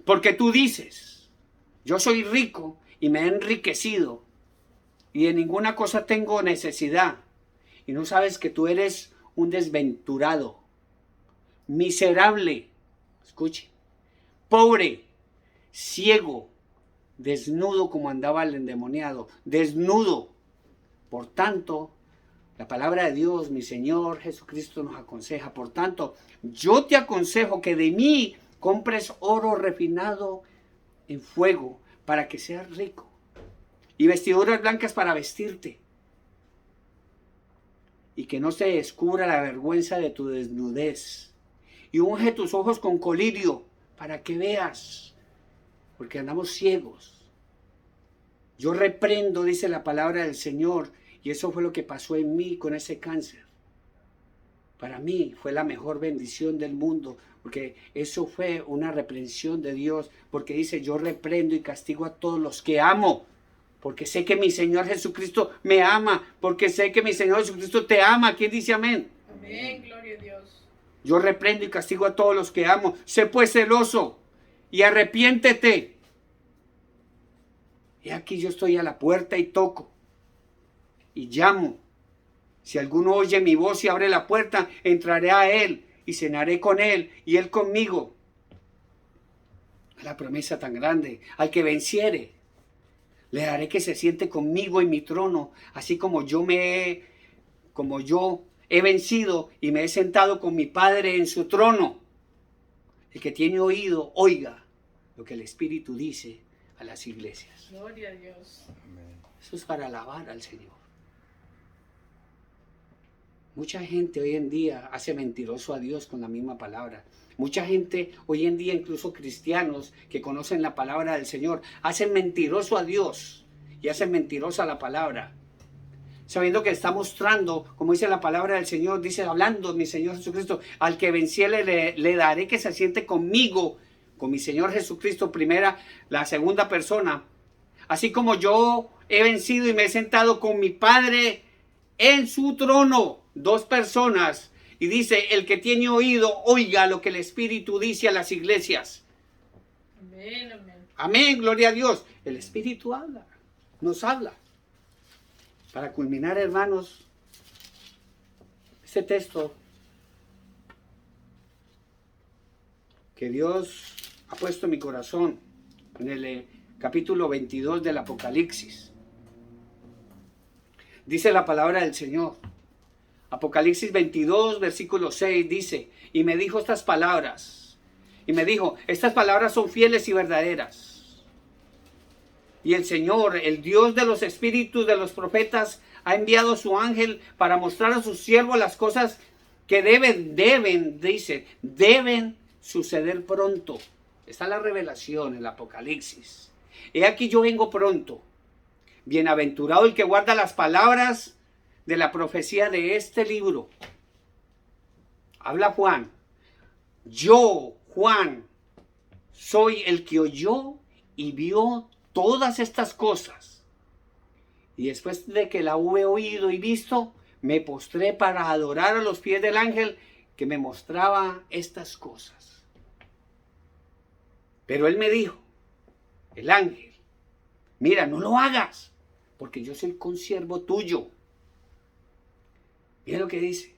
S1: Porque tú dices, yo soy rico y me he enriquecido y de ninguna cosa tengo necesidad. Y no sabes que tú eres un desventurado, miserable, escuche, pobre, ciego, desnudo como andaba el endemoniado, desnudo. Por tanto, la palabra de Dios, mi Señor Jesucristo nos aconseja. Por tanto, yo te aconsejo que de mí compres oro refinado en fuego para que seas rico y vestiduras blancas para vestirte y que no se descubra la vergüenza de tu desnudez, y unge tus ojos con colirio para que veas, porque andamos ciegos. Yo reprendo, dice la palabra del Señor, y eso fue lo que pasó en mí con ese cáncer. Para mí fue la mejor bendición del mundo, porque eso fue una reprensión de Dios, porque dice, yo reprendo y castigo a todos los que amo, porque sé que mi Señor Jesucristo me ama, porque sé que mi Señor Jesucristo te ama. ¿Quién dice amén?
S2: Amén, gloria a Dios.
S1: Yo reprendo y castigo a todos los que amo. Sé pues celoso y arrepiéntete. Y aquí yo estoy a la puerta y toco y llamo. Si alguno oye mi voz y abre la puerta, entraré a él y cenaré con él y él conmigo. La promesa tan grande. Al que venciere, le daré que se siente conmigo en mi trono, así como yo he vencido y me he sentado con mi Padre en su trono. El que tiene oído, oiga lo que el Espíritu dice a las iglesias.
S2: Gloria a Dios.
S1: Eso es para alabar al Señor. Mucha gente hoy en día hace mentiroso a Dios con la misma palabra. Mucha gente hoy en día, incluso cristianos que conocen la palabra del Señor, hacen mentiroso a Dios y hacen mentirosa la palabra. Sabiendo que está mostrando, como dice la palabra del Señor, dice, hablando mi Señor Jesucristo, al que venciere le daré que se siente conmigo, con mi Señor Jesucristo, la segunda persona. Así como yo he vencido y me he sentado con mi Padre en su trono. Dos personas. Y dice, el que tiene oído, oiga lo que el Espíritu dice a las iglesias.
S2: Amén, amén.
S1: Amén, gloria a Dios. El Espíritu habla, nos habla. Para culminar, hermanos, este texto que Dios ha puesto en mi corazón en el capítulo 22 del Apocalipsis. Dice la palabra del Señor. Apocalipsis 22, versículo 6 dice, y me dijo estas palabras. Y me dijo, estas palabras son fieles y verdaderas. Y el Señor, el Dios de los espíritus de los profetas, ha enviado su ángel para mostrar a sus siervos las cosas que deben suceder pronto. Está la revelación en el Apocalipsis. He aquí yo vengo pronto. Bienaventurado el que guarda las palabras de la profecía de este libro. Habla Juan. Yo, Juan, soy el que oyó y vio todas estas cosas. Y después de que la hube oído y visto, me postré para adorar a los pies del ángel que me mostraba estas cosas. Pero él me dijo, el ángel, mira, no lo hagas, porque yo soy consiervo tuyo. Mira lo que dice,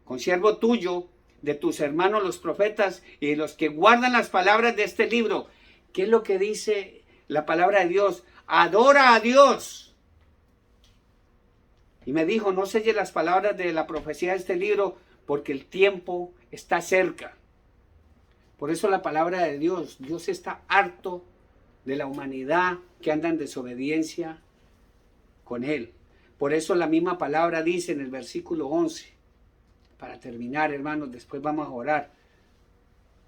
S1: consiervo tuyo, de tus hermanos los profetas y de los que guardan las palabras de este libro. ¿Qué es lo que dice la palabra de Dios? Adora a Dios. Y me dijo, no selle las palabras de la profecía de este libro, porque el tiempo está cerca. Por eso la palabra de Dios, Dios está harto de la humanidad que anda en desobediencia con Él. Por eso la misma palabra dice en el versículo 11, para terminar, hermanos, después vamos a orar.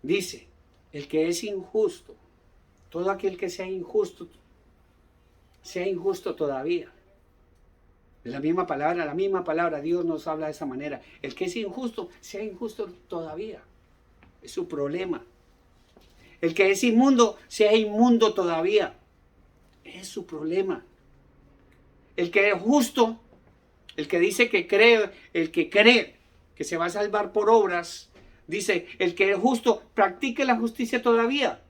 S1: Dice, el que es injusto, todo aquel que sea injusto todavía. La misma palabra, Dios nos habla de esa manera. El que es injusto, sea injusto todavía. Es su problema. El que es inmundo, sea inmundo todavía. Es su problema. El que es justo, el que dice que cree, el que cree que se va a salvar por obras, dice, el que es justo, practique la justicia todavía.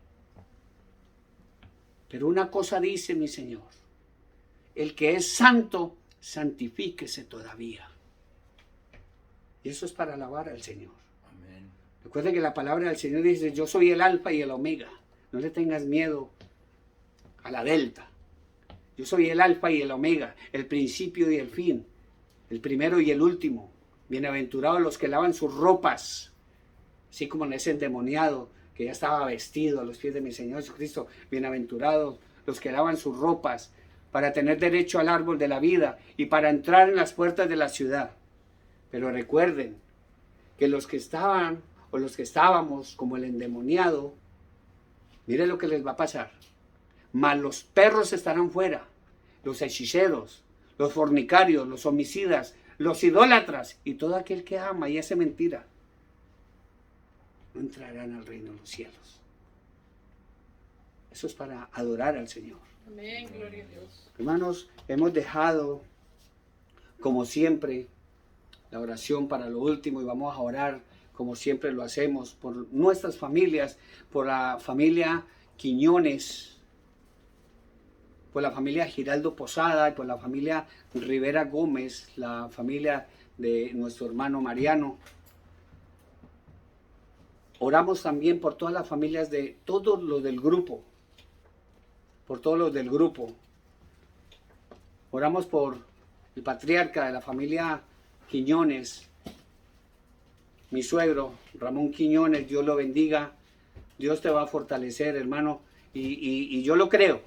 S1: Pero una cosa dice mi Señor, el que es santo, santifíquese todavía. Y eso es para alabar al Señor. Amén. Recuerda que la palabra del Señor dice, yo soy el alfa y el omega. No le tengas miedo a la delta. Yo soy el alfa y el omega, el principio y el fin, el primero y el último. Bienaventurados los que lavan sus ropas, así como en ese endemoniado que ya estaba vestido a los pies de mi Señor Jesucristo. Bienaventurados los que lavan sus ropas para tener derecho al árbol de la vida y para entrar en las puertas de la ciudad. Pero recuerden que los que estaban o los que estábamos como el endemoniado, miren lo que les va a pasar. Mas los perros estarán fuera, los hechiceros, los fornicarios, los homicidas, los idólatras y todo aquel que ama y hace mentira, no entrarán al reino de los cielos. Eso es para adorar al Señor.
S2: Amén, gloria a Dios.
S1: Hermanos, hemos dejado, como siempre, la oración para lo último y vamos a orar, como siempre lo hacemos, por nuestras familias, por la familia Quiñones, por la familia Giraldo Posada y por la familia Rivera Gómez, la familia de nuestro hermano Mariano. Oramos también por todas las familias de todos los del grupo, por todos los del grupo. Oramos por el patriarca de la familia Quiñones, mi suegro, Ramón Quiñones. Dios lo bendiga. Dios te va a fortalecer, hermano. Y yo lo creo.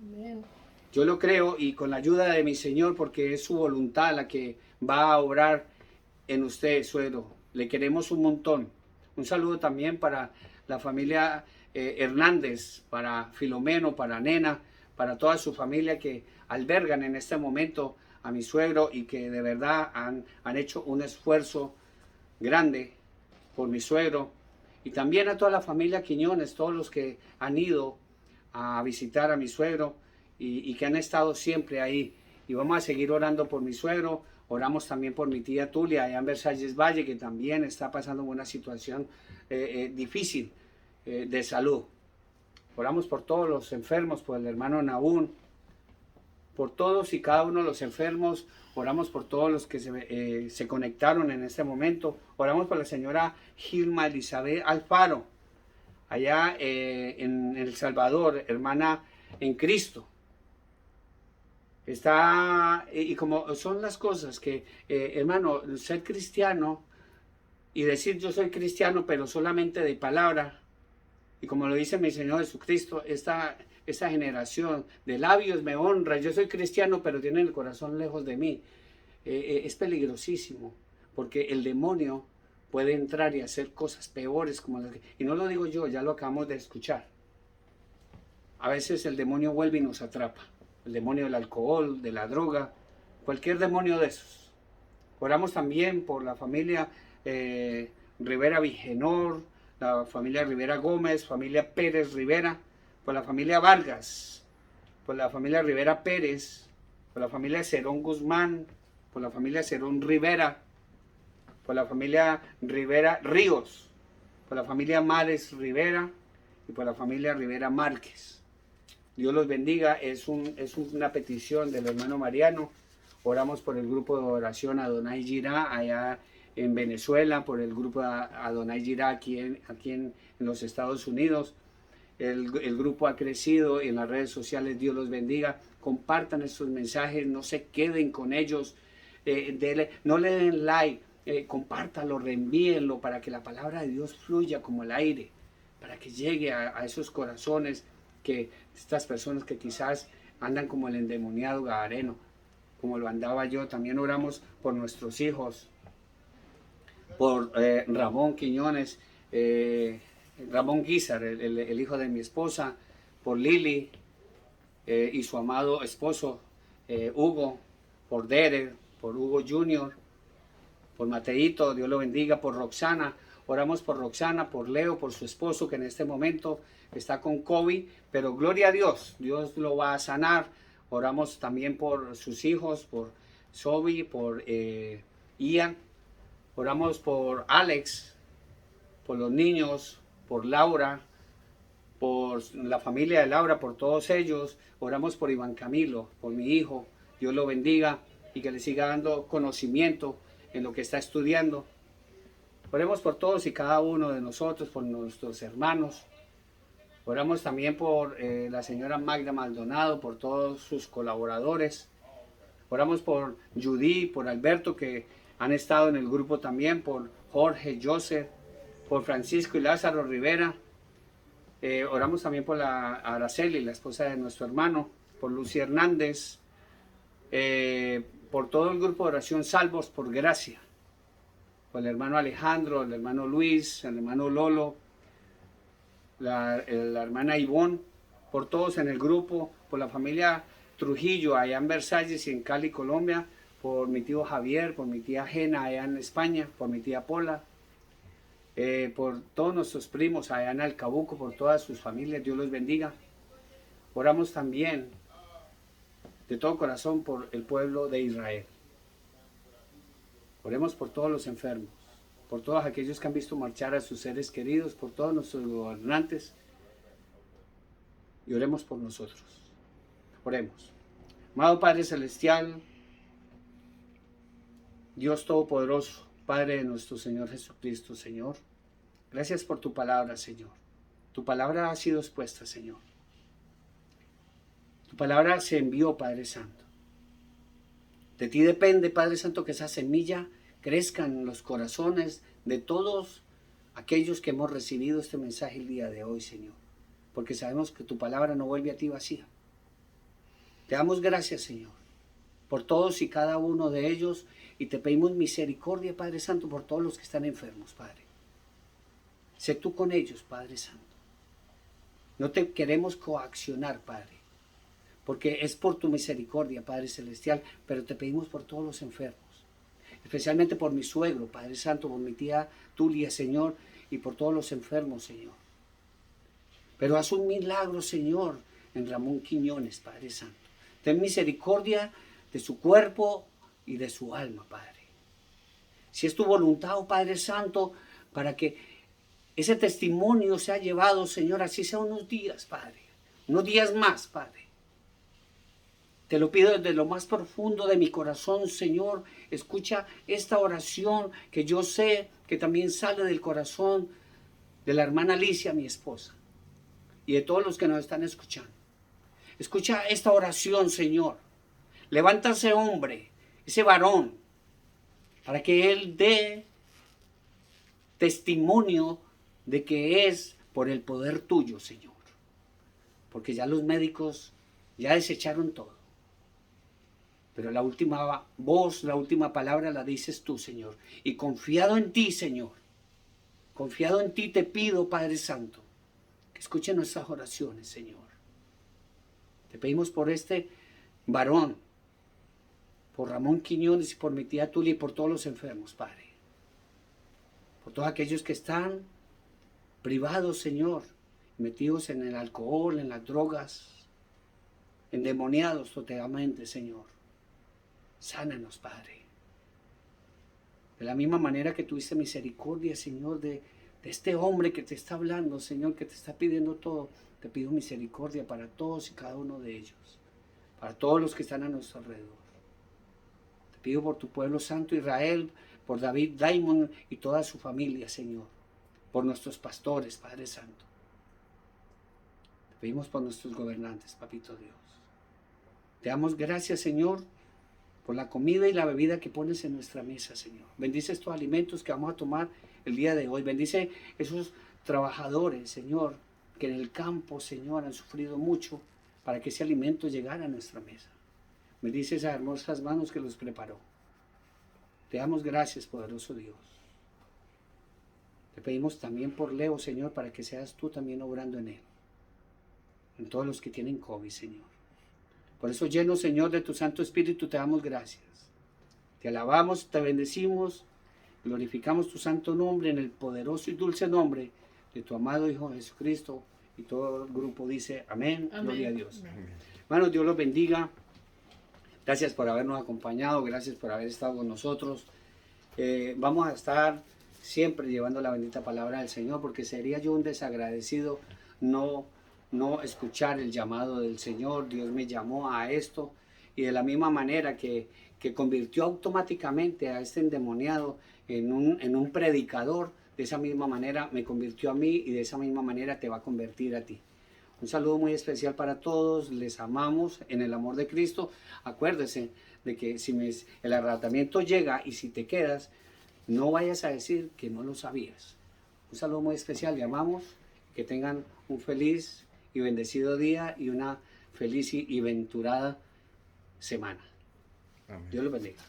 S2: Amén.
S1: Yo lo creo y con la ayuda de mi Señor, porque es su voluntad la que va a obrar en usted, suegro. Le queremos un montón. Un saludo también para la familia Hernández, para Filomeno, para Nena, para toda su familia que albergan en este momento a mi suegro y que de verdad han hecho un esfuerzo grande por mi suegro. Y también a toda la familia Quiñones, todos los que han ido a visitar a mi suegro y que han estado siempre ahí. Y vamos a seguir orando por mi suegro. Oramos también por mi tía Tulia, allá en Versalles Valle, que también está pasando una situación difícil de salud. Oramos por todos los enfermos, por el hermano Nahún, por todos y cada uno de los enfermos. Oramos por todos los que se conectaron en este momento. Oramos por la señora Gilma Elizabeth Alfaro, allá en El Salvador, hermana en Cristo. Está, y como son las cosas que, hermano, ser cristiano y decir yo soy cristiano, pero solamente de palabra, y como lo dice mi Señor Jesucristo, esta generación de labios me honra, yo soy cristiano, pero tienen el corazón lejos de mí, es peligrosísimo, porque el demonio puede entrar y hacer cosas peores, como las que, y no lo digo yo, ya lo acabamos de escuchar. A veces el demonio vuelve y nos atrapa. El demonio del alcohol, de la droga, cualquier demonio de esos. Oramos también por la familia Rivera Vigenor, la familia Rivera Gómez, familia Pérez Rivera, por la familia Vargas, por la familia Rivera Pérez, por la familia Cerón Guzmán, por la familia Cerón Rivera, por la familia Rivera Ríos, por la familia Mares Rivera y por la familia Rivera Márquez. Dios los bendiga, es una petición del hermano Mariano. Oramos por el grupo de oración Adonai Jirá allá en Venezuela, por el grupo Adonai Jirá aquí en los Estados Unidos. El grupo ha crecido en las redes sociales. Dios los bendiga. Compartan estos mensajes, no se queden con ellos. No le den like, compártanlo, reenvíenlo para que la palabra de Dios fluya como el aire, para que llegue a esos corazones, que estas personas que quizás andan como el endemoniado gadareno, como lo andaba yo. También oramos por nuestros hijos, por Ramón Quiñones, Ramón Guizar, el hijo de mi esposa, por Lili y su amado esposo Hugo, por Derek, por Hugo Jr., por Mateito, Dios lo bendiga, por Roxana. Oramos por Roxana, por Leo, por su esposo que en este momento está con COVID, pero gloria a Dios, Dios lo va a sanar. Oramos también por sus hijos, por Sobi, por Ian. Oramos por Alex, por los niños, por Laura, por la familia de Laura, por todos ellos. Oramos por Iván Camilo, por mi hijo. Dios lo bendiga y que le siga dando conocimiento en lo que está estudiando. Oremos por todos y cada uno de nosotros, por nuestros hermanos. Oramos también por la señora Magda Maldonado, por todos sus colaboradores. Oramos por Judy, por Alberto, que han estado en el grupo también, por Jorge, Joseph, por Francisco y Lázaro Rivera. Oramos también por la Araceli, la esposa de nuestro hermano, por Lucy Hernández, por todo el grupo de oración Salvos por Gracia, por el hermano Alejandro, el hermano Luis, el hermano Lolo, la hermana Ivonne, por todos en el grupo, por la familia Trujillo allá en Versalles y en Cali, Colombia, por mi tío Javier, por mi tía Jena allá en España, por mi tía Pola, por todos nuestros primos allá en Alcabuco, por todas sus familias, Dios los bendiga. Oramos también de todo corazón por el pueblo de Israel. Oremos por todos los enfermos, por todos aquellos que han visto marchar a sus seres queridos, por todos nuestros gobernantes, y oremos por nosotros. Oremos. Amado Padre Celestial, Dios Todopoderoso, Padre de nuestro Señor Jesucristo, Señor, Gracias por tu palabra, Señor. Tu palabra ha sido expuesta, Señor. Tu palabra se envió, Padre Santo. De ti depende, Padre Santo, que esa semilla crezca en los corazones de todos aquellos que hemos recibido este mensaje el día de hoy, Señor. Porque sabemos que tu palabra no vuelve a ti vacía. Te damos gracias, Señor, por todos y cada uno de ellos, y te pedimos misericordia, Padre Santo, por todos los que están enfermos, Padre. Sé tú con ellos, Padre Santo. No te queremos coaccionar, Padre, porque es por tu misericordia, Padre Celestial, pero te pedimos por todos los enfermos, especialmente por mi suegro, Padre Santo, por mi tía Tulia, Señor, y por todos los enfermos, Señor. Pero haz un milagro, Señor, en Ramón Quiñones, Padre Santo. Ten misericordia de su cuerpo y de su alma, Padre. Si es tu voluntad, oh Padre Santo, para que ese testimonio sea llevado, Señor, así sea unos días, Padre. Unos días más, Padre. Te lo pido desde lo más profundo de mi corazón, Señor. Escucha esta oración que yo sé que también sale del corazón de la hermana Alicia, mi esposa, y de todos los que nos están escuchando. Escucha esta oración, Señor. Levanta ese hombre, ese varón, para que él dé testimonio de que es por el poder tuyo, Señor. Porque ya los médicos ya desecharon todo. Pero la última voz, la última palabra la dices tú, Señor. Y confiado en ti, Señor. Confiado en ti te pido, Padre Santo, que escuche nuestras oraciones, Señor. Te pedimos por este varón, por Ramón Quiñones y por mi tía Tulia y por todos los enfermos, Padre. Por todos aquellos que están privados, Señor, metidos en el alcohol, en las drogas, endemoniados totalmente, Señor. Sánanos, Padre. De la misma manera que tuviste misericordia, Señor, de este hombre que te está hablando, Señor, que te está pidiendo todo, te pido misericordia para todos y cada uno de ellos, para todos los que están a nuestro alrededor. Te pido por tu pueblo santo Israel, por David Diamond y toda su familia, Señor, por nuestros pastores, Padre Santo. Te pedimos por nuestros gobernantes, Papito Dios. Te damos gracias, Señor, por la comida y la bebida que pones en nuestra mesa, Señor. Bendice estos alimentos que vamos a tomar el día de hoy. Bendice esos trabajadores, Señor, que en el campo, Señor, han sufrido mucho para que ese alimento llegara a nuestra mesa. Bendice esas hermosas manos que los preparó. Te damos gracias, poderoso Dios. Te pedimos también por Leo, Señor, para que seas tú también obrando en él. En todos los que tienen COVID, Señor. Por eso, lleno, Señor, de tu Santo Espíritu, te damos gracias. Te alabamos, te bendecimos, glorificamos tu santo nombre en el poderoso y dulce nombre de tu amado Hijo Jesucristo. Y todo el grupo dice amén,
S2: Amén.
S1: Gloria a Dios.
S2: Amén.
S1: Hermanos, Dios los bendiga. Gracias por habernos acompañado, gracias por haber estado con nosotros. Vamos a estar siempre llevando la bendita palabra del Señor, porque sería yo un desagradecido no escuchar el llamado del Señor. Dios me llamó a esto, y de la misma manera que convirtió automáticamente a este endemoniado en un predicador, de esa misma manera me convirtió a mí, y de esa misma manera te va a convertir a ti. Un saludo muy especial para todos, les amamos en el amor de Cristo. Acuérdese de que si el arrebatamiento llega y si te quedas, no vayas a decir que no lo sabías. Un saludo muy especial, le amamos, que tengan un feliz y bendecido día y una feliz y venturada semana.
S3: Amén.
S1: Dios los bendiga.